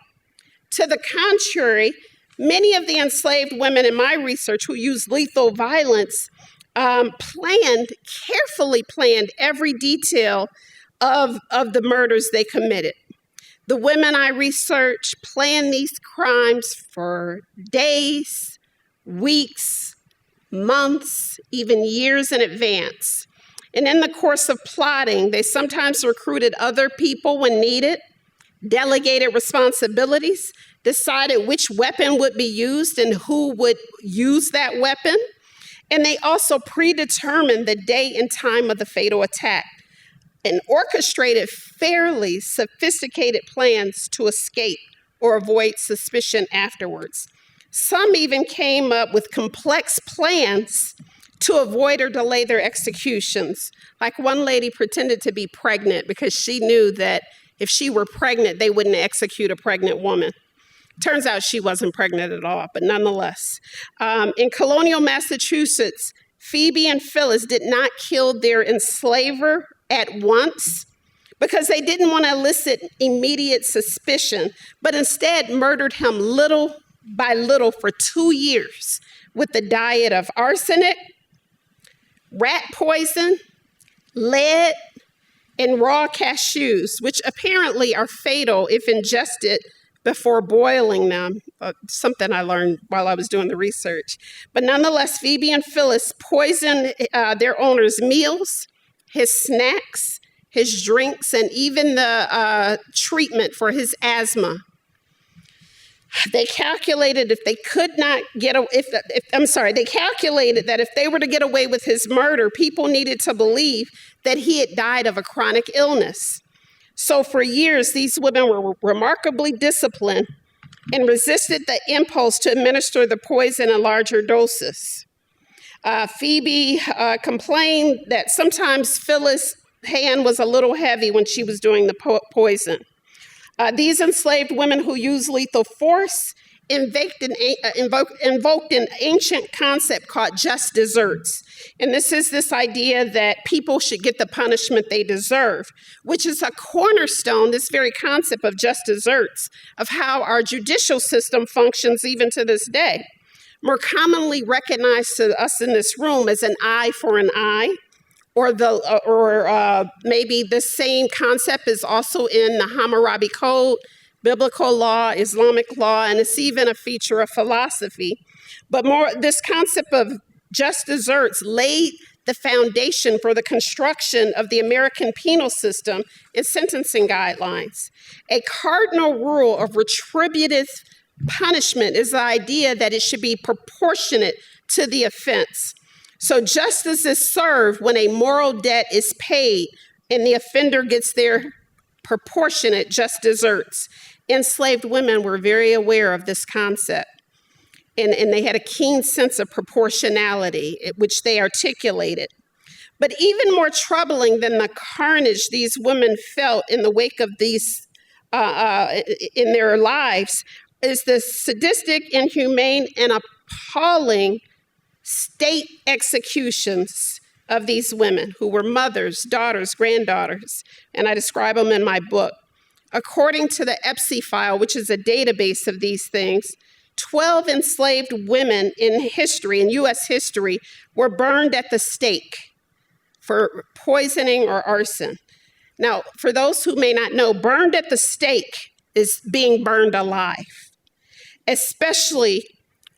To the contrary, many of the enslaved women in my research who used lethal violence carefully planned every detail of the murders they committed. The women I researched planned these crimes for days, weeks, months, even years in advance. And in the course of plotting, they sometimes recruited other people when needed, delegated responsibilities, decided which weapon would be used and who would use that weapon. And they also predetermined the day and time of the fatal attack and orchestrated fairly sophisticated plans to escape or avoid suspicion afterwards. Some even came up with complex plans to avoid or delay their executions. Like one lady pretended to be pregnant because she knew that if she were pregnant, they wouldn't execute a pregnant woman. Turns out she wasn't pregnant at all, but nonetheless. In colonial Massachusetts, Phoebe and Phyllis did not kill their enslaver at once because they didn't want to elicit immediate suspicion, but instead murdered him little by little for 2 years with the diet of arsenic, rat poison, lead, and raw cashews, which apparently are fatal if ingested before boiling them, something I learned while I was doing the research. But nonetheless, Phoebe and Phyllis poisoned their owner's meals, his snacks, his drinks, and even the treatment for his asthma. They calculated they calculated that if they were to get away with his murder, people needed to believe that he had died of a chronic illness. So for years, these women were remarkably disciplined and resisted the impulse to administer the poison in larger doses. Phoebe complained that sometimes Phyllis' hand was a little heavy when she was doing the poison. These enslaved women who used lethal force invoked an ancient concept called just deserts. And this is this idea that people should get the punishment they deserve, which is a cornerstone, this very concept of just deserts, of how our judicial system functions even to this day. More commonly recognized to us in this room as an eye for an eye, or maybe the same concept is also in the Hammurabi Code, biblical law, Islamic law, and it's even a feature of philosophy. But this concept of just deserts laid the foundation for the construction of the American penal system and sentencing guidelines. A cardinal rule of retributive punishment is the idea that it should be proportionate to the offense. So justice is served when a moral debt is paid and the offender gets their proportionate just deserts. Enslaved women were very aware of this concept, and they had a keen sense of proportionality, which they articulated. But even more troubling than the carnage these women felt in the wake of these, in their lives, is the sadistic, inhumane, and appalling state executions of these women who were mothers, daughters, granddaughters, and I describe them in my book. According to the EPSI file, which is a database of these things, 12 enslaved women in history, in U.S. history, were burned at the stake for poisoning or arson. Now, for those who may not know, burned at the stake is being burned alive, especially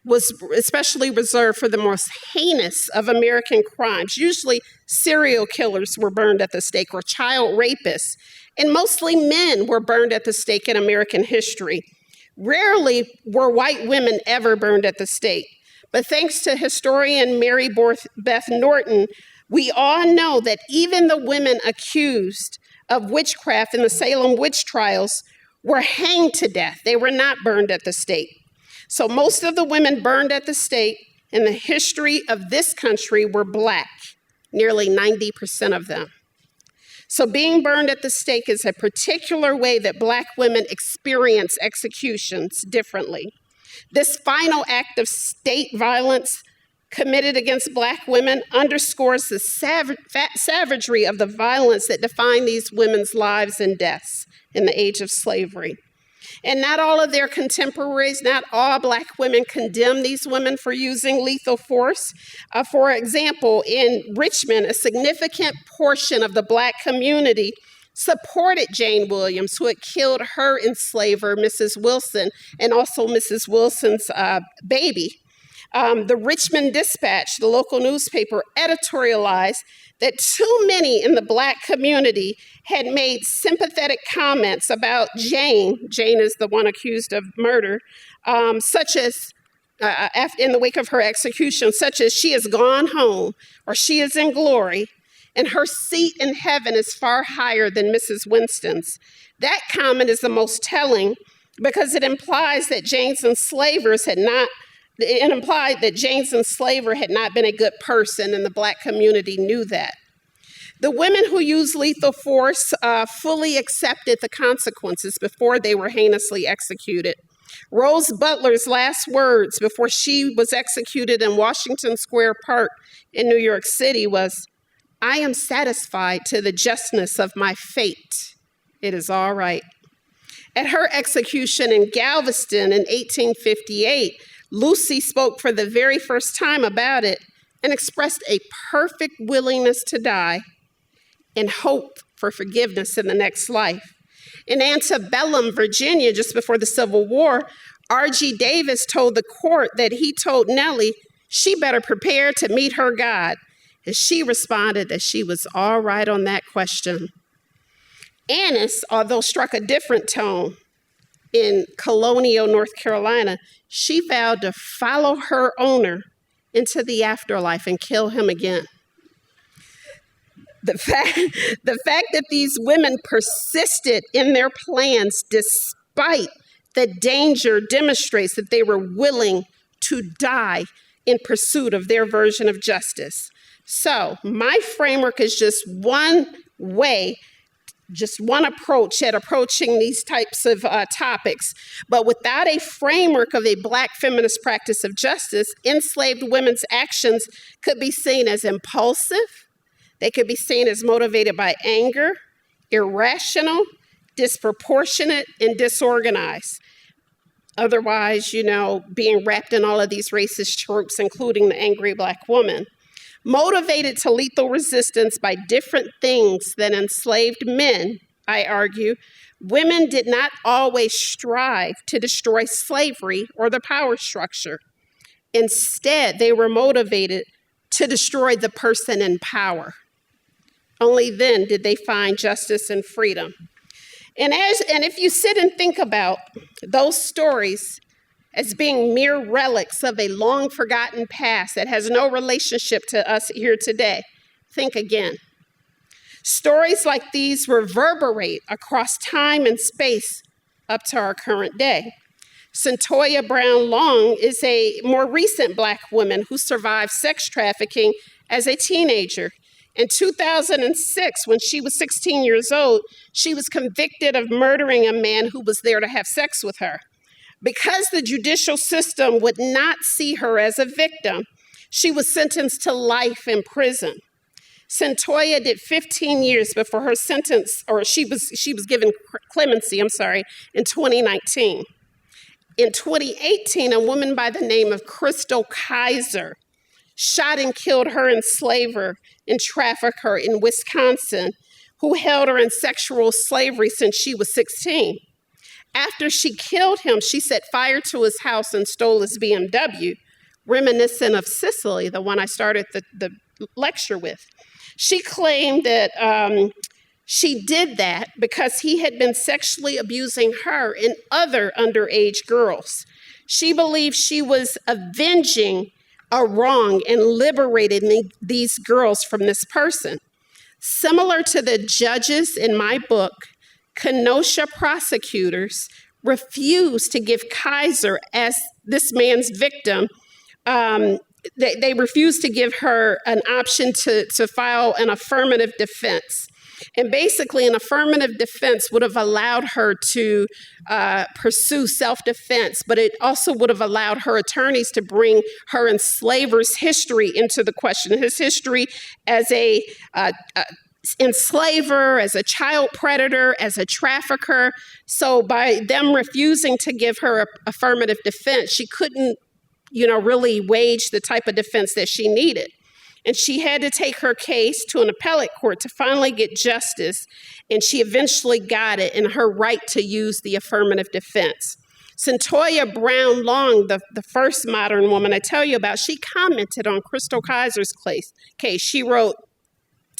reserved for the most heinous of American crimes. Usually serial killers were burned at the stake, or child rapists, and mostly men were burned at the stake in American history. Rarely were white women ever burned at the stake, but thanks to historian Mary Beth Norton, we all know that even the women accused of witchcraft in the Salem witch trials were hanged to death. They were not burned at the stake. So most of the women burned at the stake in the history of this country were Black, nearly 90% of them. So being burned at the stake is a particular way that Black women experience executions differently. This final act of state violence committed against Black women underscores the savagery of the violence that defined these women's lives and deaths in the age of slavery. And not all of their contemporaries, not all Black women condemn these women for using lethal force. For example, in Richmond, a significant portion of the Black community supported Jane Williams, who had killed her enslaver, Mrs. Wilson, and also Mrs. Wilson's baby. The Richmond Dispatch, the local newspaper, editorialized that too many in the Black community had made sympathetic comments about Jane. Jane is the one accused of murder, such as in the wake of her execution, such as she has gone home or she is in glory and her seat in heaven is far higher than Mrs. Winston's. That comment is the most telling because it implies that Jane's enslavers had not It implied that Jane's enslaver had not been a good person, and the Black community knew that. The women who used lethal force fully accepted the consequences before they were heinously executed. Rose Butler's last words before she was executed in Washington Square Park in New York City was, "I am satisfied to the justness of my fate. It is all right." At her execution in Galveston in 1858, Lucy spoke for the very first time about it and expressed a perfect willingness to die and hope for forgiveness in the next life. In antebellum Virginia, just before the Civil War, R.G. Davis told the court that he told Nellie she better prepare to meet her God, and she responded that she was all right on that question. Annis, although struck a different tone, in colonial North Carolina, she vowed to follow her owner into the afterlife and kill him again. The fact that these women persisted in their plans despite the danger demonstrates that they were willing to die in pursuit of their version of justice. So my framework is just one way, just one approach at approaching these types of topics. But without a framework of a Black feminist practice of justice, enslaved women's actions could be seen as impulsive. They could be seen as motivated by anger, irrational, disproportionate, and disorganized. Otherwise, being wrapped in all of these racist tropes, including the angry Black woman. Motivated to lethal resistance by different things than enslaved men, I argue, women did not always strive to destroy slavery or the power structure. Instead, they were motivated to destroy the person in power. Only then did they find justice and freedom. And if you sit and think about those stories as being mere relics of a long forgotten past that has no relationship to us here today, think again. Stories like these reverberate across time and space up to our current day. Centoya Brown Long is a more recent Black woman who survived sex trafficking as a teenager. In 2006, when she was 16 years old, she was convicted of murdering a man who was there to have sex with her. Because the judicial system would not see her as a victim, she was sentenced to life in prison. Centoya did 15 years before her sentence, or she was given clemency, in 2019. In 2018, a woman by the name of Crystal Kaiser shot and killed her enslaver and trafficker in Wisconsin, who held her in sexual slavery since she was 16. After she killed him, she set fire to his house and stole his BMW, reminiscent of Cicely, the one I started the lecture with. She claimed that she did that because he had been sexually abusing her and other underage girls. She believed she was avenging a wrong and liberating these girls from this person. Similar to the judges in my book, Kenosha prosecutors refused to give Kaiser as this man's victim. They refused to give her an option to file an affirmative defense. And basically, an affirmative defense would have allowed her to pursue self-defense, but it also would have allowed her attorneys to bring her enslaver's history into the question. His history as a enslaver, as a child predator, as a trafficker. So by them refusing to give her an affirmative defense, she couldn't, really wage the type of defense that she needed. And she had to take her case to an appellate court to finally get justice, and she eventually got it in her right to use the affirmative defense. Centoya Brown Long, the first modern woman I tell you about, she commented on Crystal Kaiser's case. She wrote,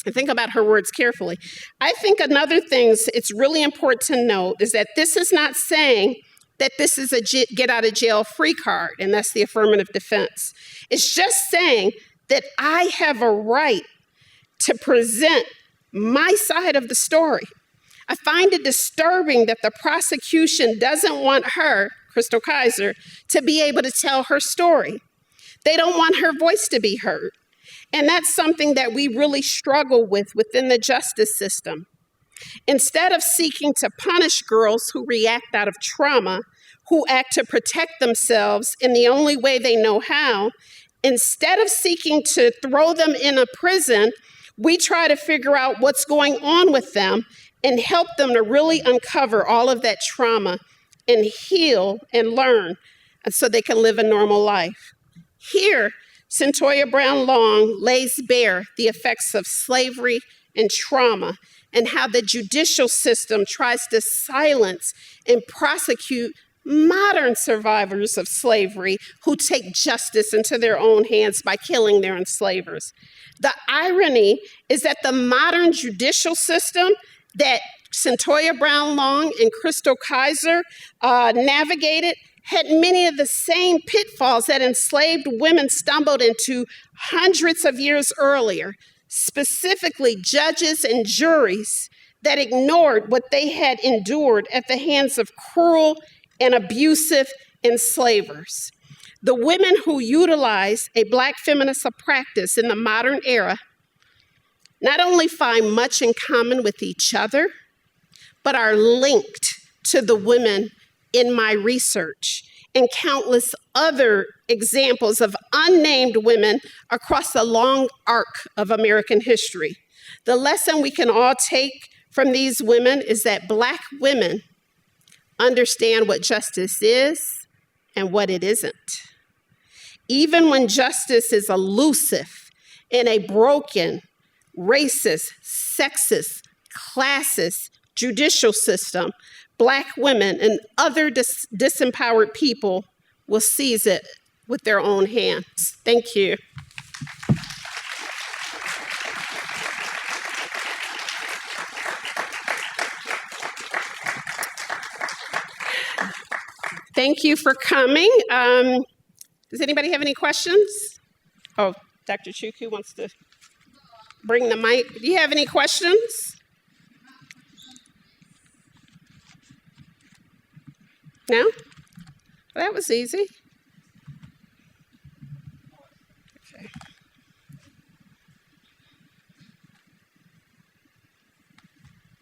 and think about her words carefully. I think another thing it's really important to note is that this is not saying that this is a get out of jail free card, and that's the affirmative defense. It's just saying that I have a right to present my side of the story. I find it disturbing that the prosecution doesn't want her, Crystal Kaiser, to be able to tell her story. They don't want her voice to be heard. And that's something that we really struggle with within the justice system. Instead of seeking to punish girls who react out of trauma, who act to protect themselves in the only way they know how, instead of seeking to throw them in a prison, we try to figure out what's going on with them and help them to really uncover all of that trauma and heal and learn so they can live a normal life. Here, Centoya Brown Long lays bare the effects of slavery and trauma and how the judicial system tries to silence and prosecute modern survivors of slavery who take justice into their own hands by killing their enslavers. The irony is that the modern judicial system that Centoya Brown Long and Crystal Kaiser navigated had many of the same pitfalls that enslaved women stumbled into hundreds of years earlier, specifically judges and juries that ignored what they had endured at the hands of cruel and abusive enslavers. The women who utilize a Black feminist practice in the modern era not only find much in common with each other, but are linked to the women in my research and countless other examples of unnamed women across the long arc of American history. The lesson we can all take from these women is that Black women understand what justice is and what it isn't. Even when justice is elusive in a broken, racist, sexist, classist judicial system, Black women and other disempowered people will seize it with their own hands. Thank you. Thank you for coming. Does anybody have any questions? Oh, Dr. Chukwu wants to bring the mic. Do you have any questions? No? Well, that was easy.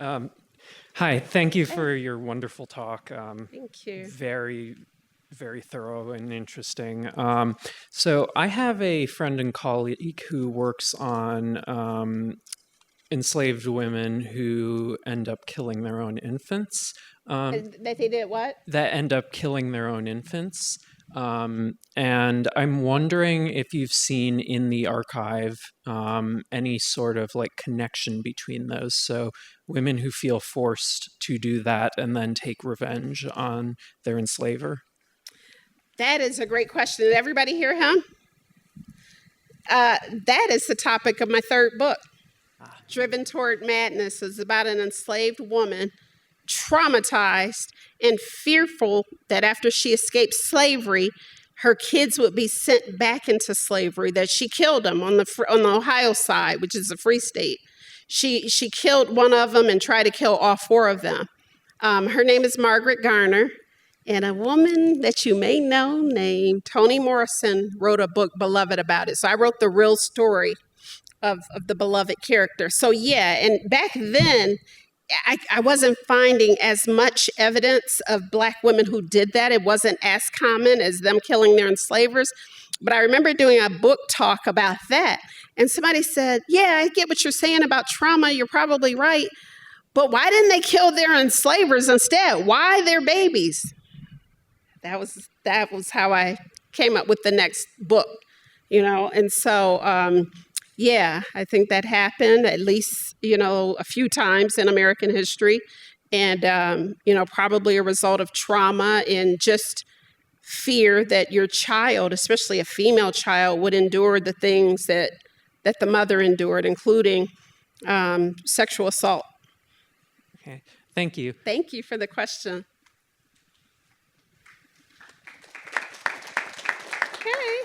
Okay. Hi, thank you for your wonderful talk. Thank you. Very, very thorough and interesting. So I have a friend and colleague who works on enslaved women who end up killing their own infants. That they did what? That end up killing their own infants. And I'm wondering if you've seen in the archive any sort of like connection between those. So women who feel forced to do that and then take revenge on their enslaver. That is a great question. Did everybody hear him? That is the topic of my third book. Driven Toward Madness is about an enslaved woman traumatized and fearful that after she escaped slavery, her kids would be sent back into slavery, that she killed them on the Ohio side, which is a free state. She killed one of them and tried to kill all four of them. Her name is Margaret Garner, and a woman that you may know named Toni Morrison wrote a book, Beloved, about it. So I wrote the real story of the beloved character. So yeah, and back then, I wasn't finding as much evidence of Black women who did that. It wasn't as common as them killing their enslavers. But I remember doing a book talk about that. And somebody said, yeah, I get what you're saying about trauma. You're probably right. But why didn't they kill their enslavers instead? Why their babies? That was how I came up with the next book, you know. And so, yeah, I think that happened at least, you know, a few times in American history. and probably a result of trauma and just fear that your child, especially a female child, would endure the things that the mother endured, including sexual assault. Okay, thank you. Thank you for the question. Okay,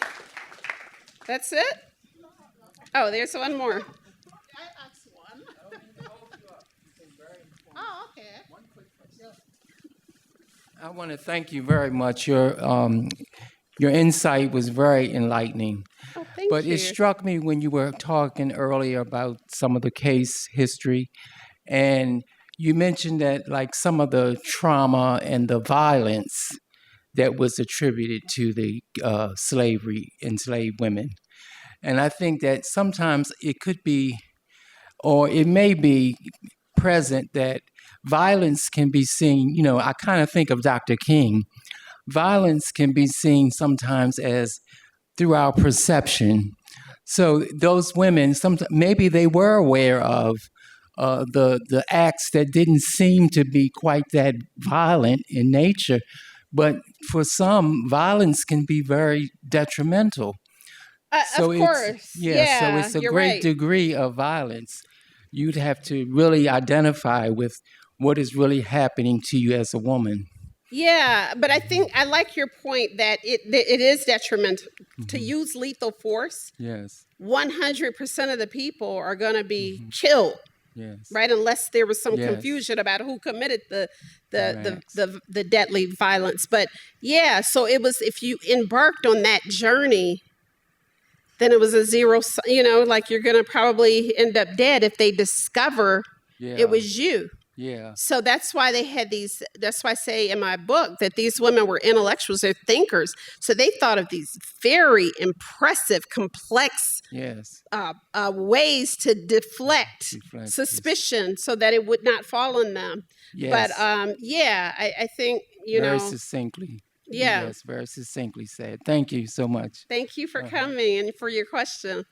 that's it? Oh, there's one more. I asked one. Oh, okay. I want to thank you very much. Your insight was very enlightening. Oh, thank But you. it struck me when you were talking earlier about some of the case history, and you mentioned that like some of the trauma and the violence that was attributed to the enslaved women. And I think that sometimes it could be, or it may be present that violence can be seen, I kind of think of Dr. King. Violence can be seen sometimes as through our perception. So those women, maybe they were aware of the acts that didn't seem to be quite that violent in nature, but for some, violence can be very detrimental. So of course. so Yeah, it's a you're great right. degree of violence. You'd have to really identify with what is really happening to you as a woman. Yeah, but I think I like your point that it is detrimental to use lethal force. Yes, 100% of the people are going to be killed, yes. right? Unless there was some Yes. confusion about who committed the Correct. deadly violence. But yeah, so it was, if you embarked on that journey, then it was a zero. Like you're going to probably end up dead if they discover Yeah. it was you. Yeah. So that's why they had these, that's why I say in my book that these women were intellectuals, they're thinkers. So they thought of these very impressive, complex Yes. ways to deflect Deflect, suspicion so that it would not fall on them. Yes. But I think, Very succinctly. Yeah. Yes, very succinctly said. Thank you so much. Thank you for coming and for your question.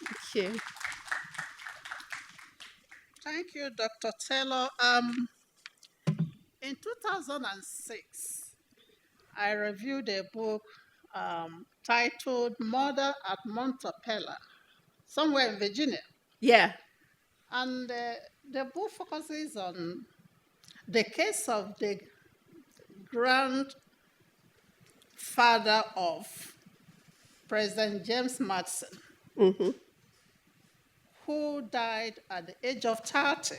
Thank you. Thank you, Dr. Taylor. In 2006, I reviewed a book titled Murder at Montepela, somewhere in Virginia. Yeah. And the book focuses on the case of the grandfather of President James Madison, who died at the age of 30.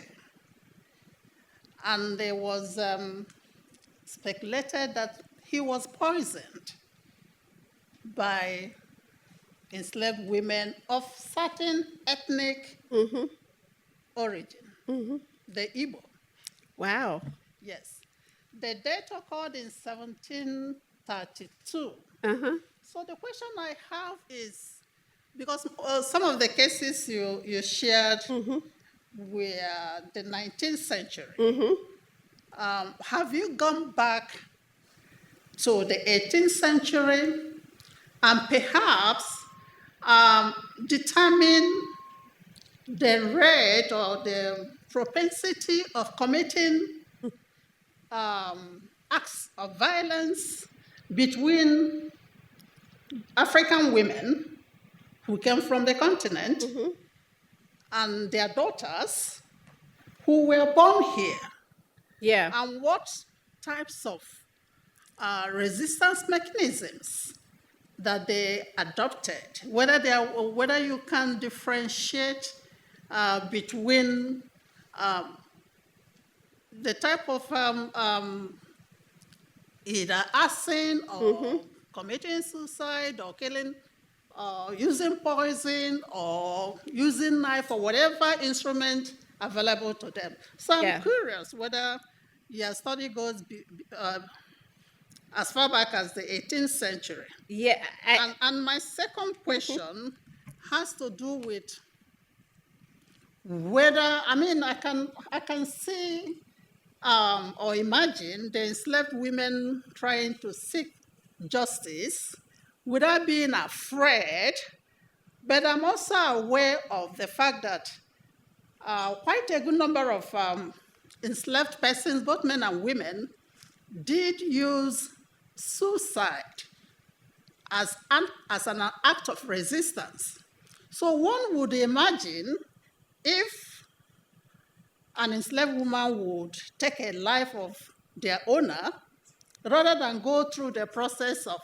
And there was speculated that he was poisoned by enslaved women of certain ethnic origin, the Igbo. Wow. Yes. The death occurred in 1732. So the question I have is, because some of the cases you shared were the 19th century, have you gone back to the 18th century and perhaps determine the rate or the propensity of committing acts of violence between African women who came from the continent and their daughters who were born here? Yeah. And what types of resistance mechanisms that they adopted? Whether you can differentiate between the type of either arson or committing suicide or killing, using poison or using knife or whatever instrument available to them. So I'm curious whether your study goes as far back as the 18th century. Yeah. And my second question has to do with whether, I can see or imagine the enslaved women trying to seek justice without being afraid, but I'm also aware of the fact that quite a good number of enslaved persons, both men and women, did use suicide as an act of resistance. So one would imagine if an enslaved woman would take a life of their owner, rather than go through the process of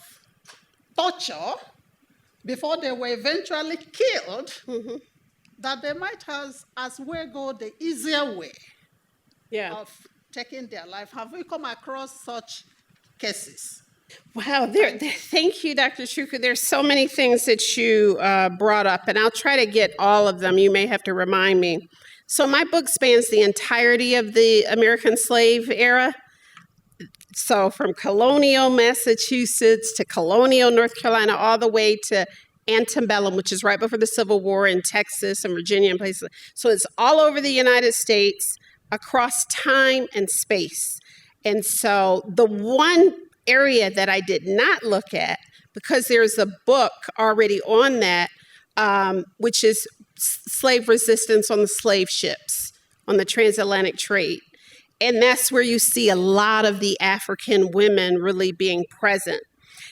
torture before they were eventually killed, that they might as well go the easier way of taking their life. Have we come across such cases? Wow, thank you, Dr. Shuku. There's so many things that you brought up, and I'll try to get all of them. You may have to remind me. So my book spans the entirety of the American slave era. So from colonial Massachusetts to colonial North Carolina, all the way to antebellum, which is right before the Civil War in Texas and Virginia and places. So it's all over the United States, across time and space. And so the one area that I did not look at, because there's a book already on that, which is slave resistance on the slave ships, on the transatlantic trade. And that's where you see a lot of the African women really being present.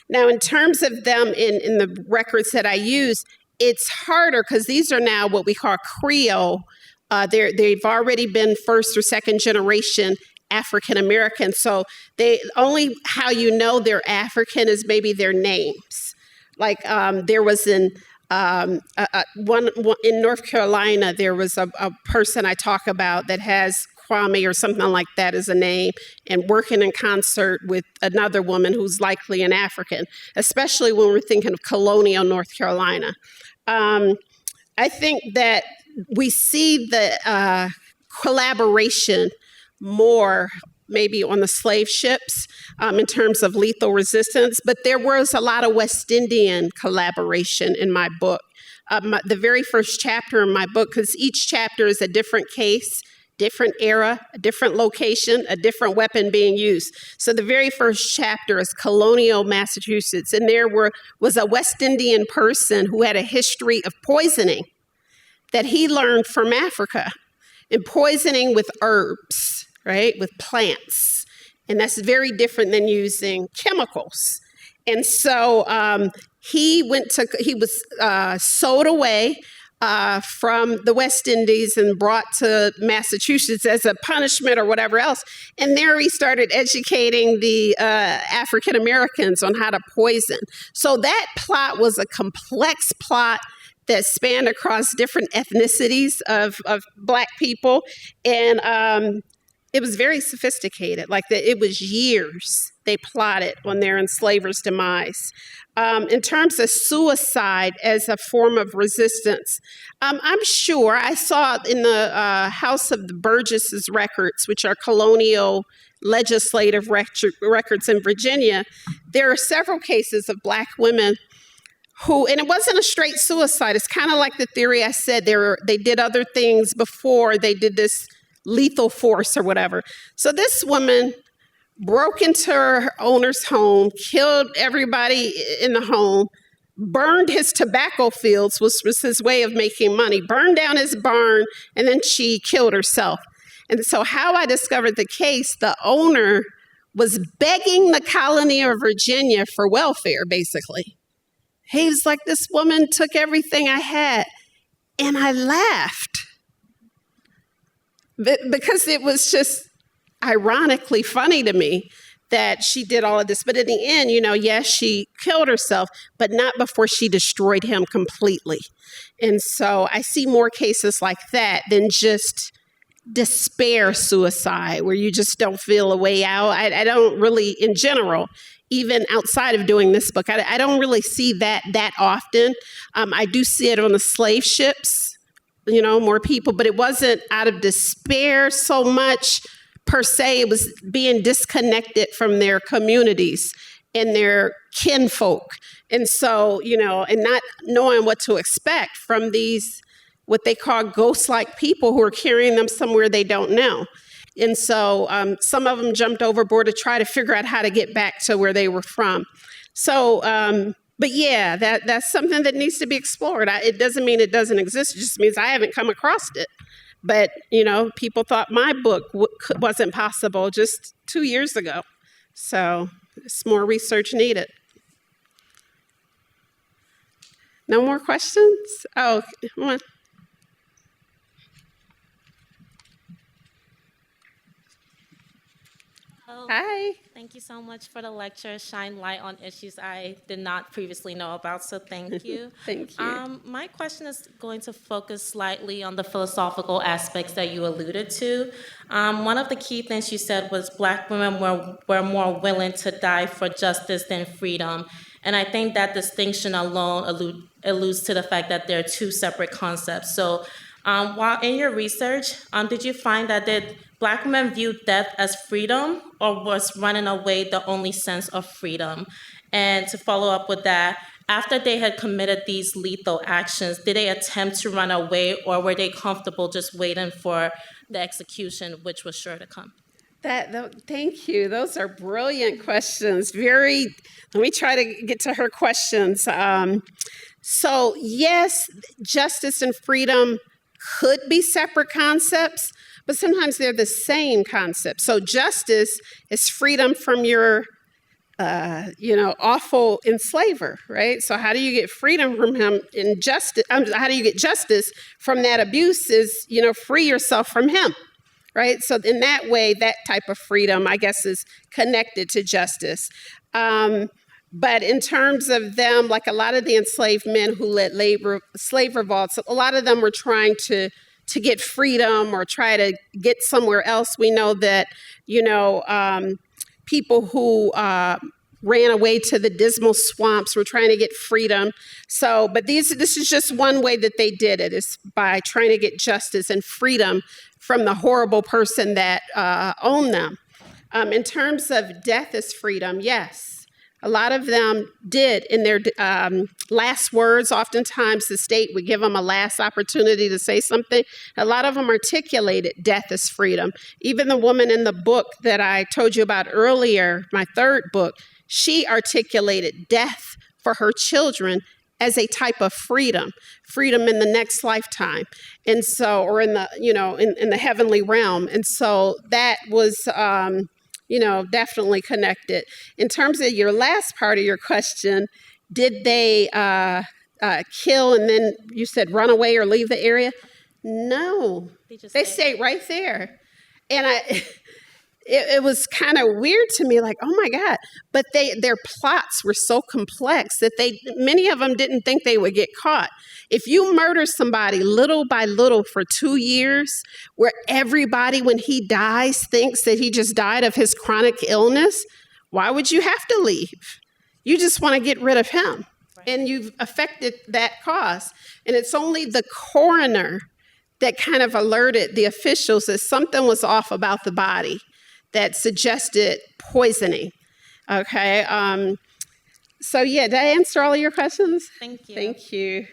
Now, in terms of them in the records that I use, it's harder because these are now what we call Creole. They've already been first or second generation African American. So they only how you know they're African is maybe their names. Like there was one in North Carolina, there was a person I talk about that has Kwame or something like that as a name, and working in concert with another woman who's likely an African, especially when we're thinking of colonial North Carolina. I think that we see the collaboration more maybe on the slave ships in terms of lethal resistance, but there was a lot of West Indian collaboration in my book. The very first chapter in my book, because each chapter is a different case, different era, a different location, a different weapon being used. So the very first chapter is colonial Massachusetts, and there was a West Indian person who had a history of poisoning that he learned from Africa, and poisoning with herbs, right, with plants. And that's very different than using chemicals. And so he was sold away from the West Indies and brought to Massachusetts as a punishment or whatever else. And there he started educating the African Americans on how to poison. So that plot was a complex plot that spanned across different ethnicities of Black people. And it was very sophisticated, it was years they plotted on their enslavers' demise. In terms of suicide as a form of resistance, I'm sure I saw in the House of the Burgesses records, which are colonial legislative records in Virginia, there are several cases of Black women who, and it wasn't a straight suicide. It's kind of like the theory I said, they did other things before they did this lethal force or whatever. So this woman broke into her owner's home, killed everybody in the home, burned his tobacco fields, which was his way of making money, burned down his barn, and then she killed herself. And so how I discovered the case, the owner was begging the colony of Virginia for welfare, basically. He was like, this woman took everything I had. And I laughed because it was just ironically funny to me that she did all of this. But in the end, yes, she killed herself, but not before she destroyed him completely. And so I see more cases like that than just despair suicide, where you just don't feel a way out. I don't really, in general, even outside of doing this book, I don't really see that often. I do see it on the slave ships, more people, but it wasn't out of despair so much per se. It was being disconnected from their communities and their kinfolk. And so, and not knowing what to expect from these, what they call ghost-like people who are carrying them somewhere they don't know. And so some of them jumped overboard to try to figure out how to get back to where they were from. So, but yeah, that's something that needs to be explored. It doesn't mean it doesn't exist. It just means I haven't come across it. But, people thought my book wasn't possible just 2 years ago. So it's more research needed. No more questions? Oh, come on. Oh, Hi. thank you so much for the lecture. Shine light on issues I did not previously know about, so thank you. Thank you. My question is going to focus slightly on the philosophical aspects that you alluded to. One of the key things you said was Black women were more willing to die for justice than freedom. And I think that distinction alone alludes to the fact that they're two separate concepts. So while in your research, did you find that Black women view death as freedom, or was running away the only sense of freedom? And to follow up with that, after they had committed these lethal actions, did they attempt to run away, or were they comfortable just waiting for the execution, which was sure to come? Thank you. Those are brilliant questions. Let me try to get to her questions. So yes, justice and freedom could be separate concepts, but sometimes they're the same concept. So justice is freedom from your, awful enslaver, right? So how do you get freedom from him? How do you get justice from that abuse? Is free yourself from him, right? So in that way, that type of freedom, I guess, is connected to justice. But in terms of them, like a lot of the enslaved men who led slave revolts, a lot of them were trying to get freedom or try to get somewhere else. We know that, people who ran away to the dismal swamps were trying to get freedom. So, but this is just one way that they did it, is by trying to get justice and freedom from the horrible person that owned them. In terms of death as freedom, yes. A lot of them did in their last words. Oftentimes the state would give them a last opportunity to say something. A lot of them articulated death as freedom. Even the woman in the book that I told you about earlier, my third book, she articulated death for her children as a type of freedom in the next lifetime. And so, or in the, in the heavenly realm. And so that was, definitely connected. In terms of your last part of your question, did they kill and then you said run away or leave the area? No, they stayed right there. And it was kind of weird to me, like, oh my God, but their plots were so complex that many of them didn't think they would get caught. If you murder somebody little by little for 2 years, where everybody, when he dies, thinks that he just died of his chronic illness, why would you have to leave? You just want to get rid of him. Right. And you've affected that cause. And it's only the coroner that kind of alerted the officials that something was off about the body, that suggested poisoning. Okay. So yeah, did I answer all of your questions? Thank you. Thank you.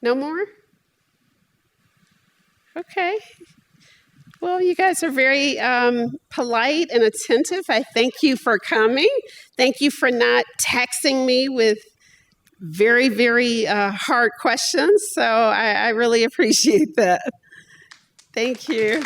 No more? Okay. Well, you guys are very polite and attentive. I thank you for coming. Thank you for not taxing me with very, very hard questions. So I really appreciate that. Thank you.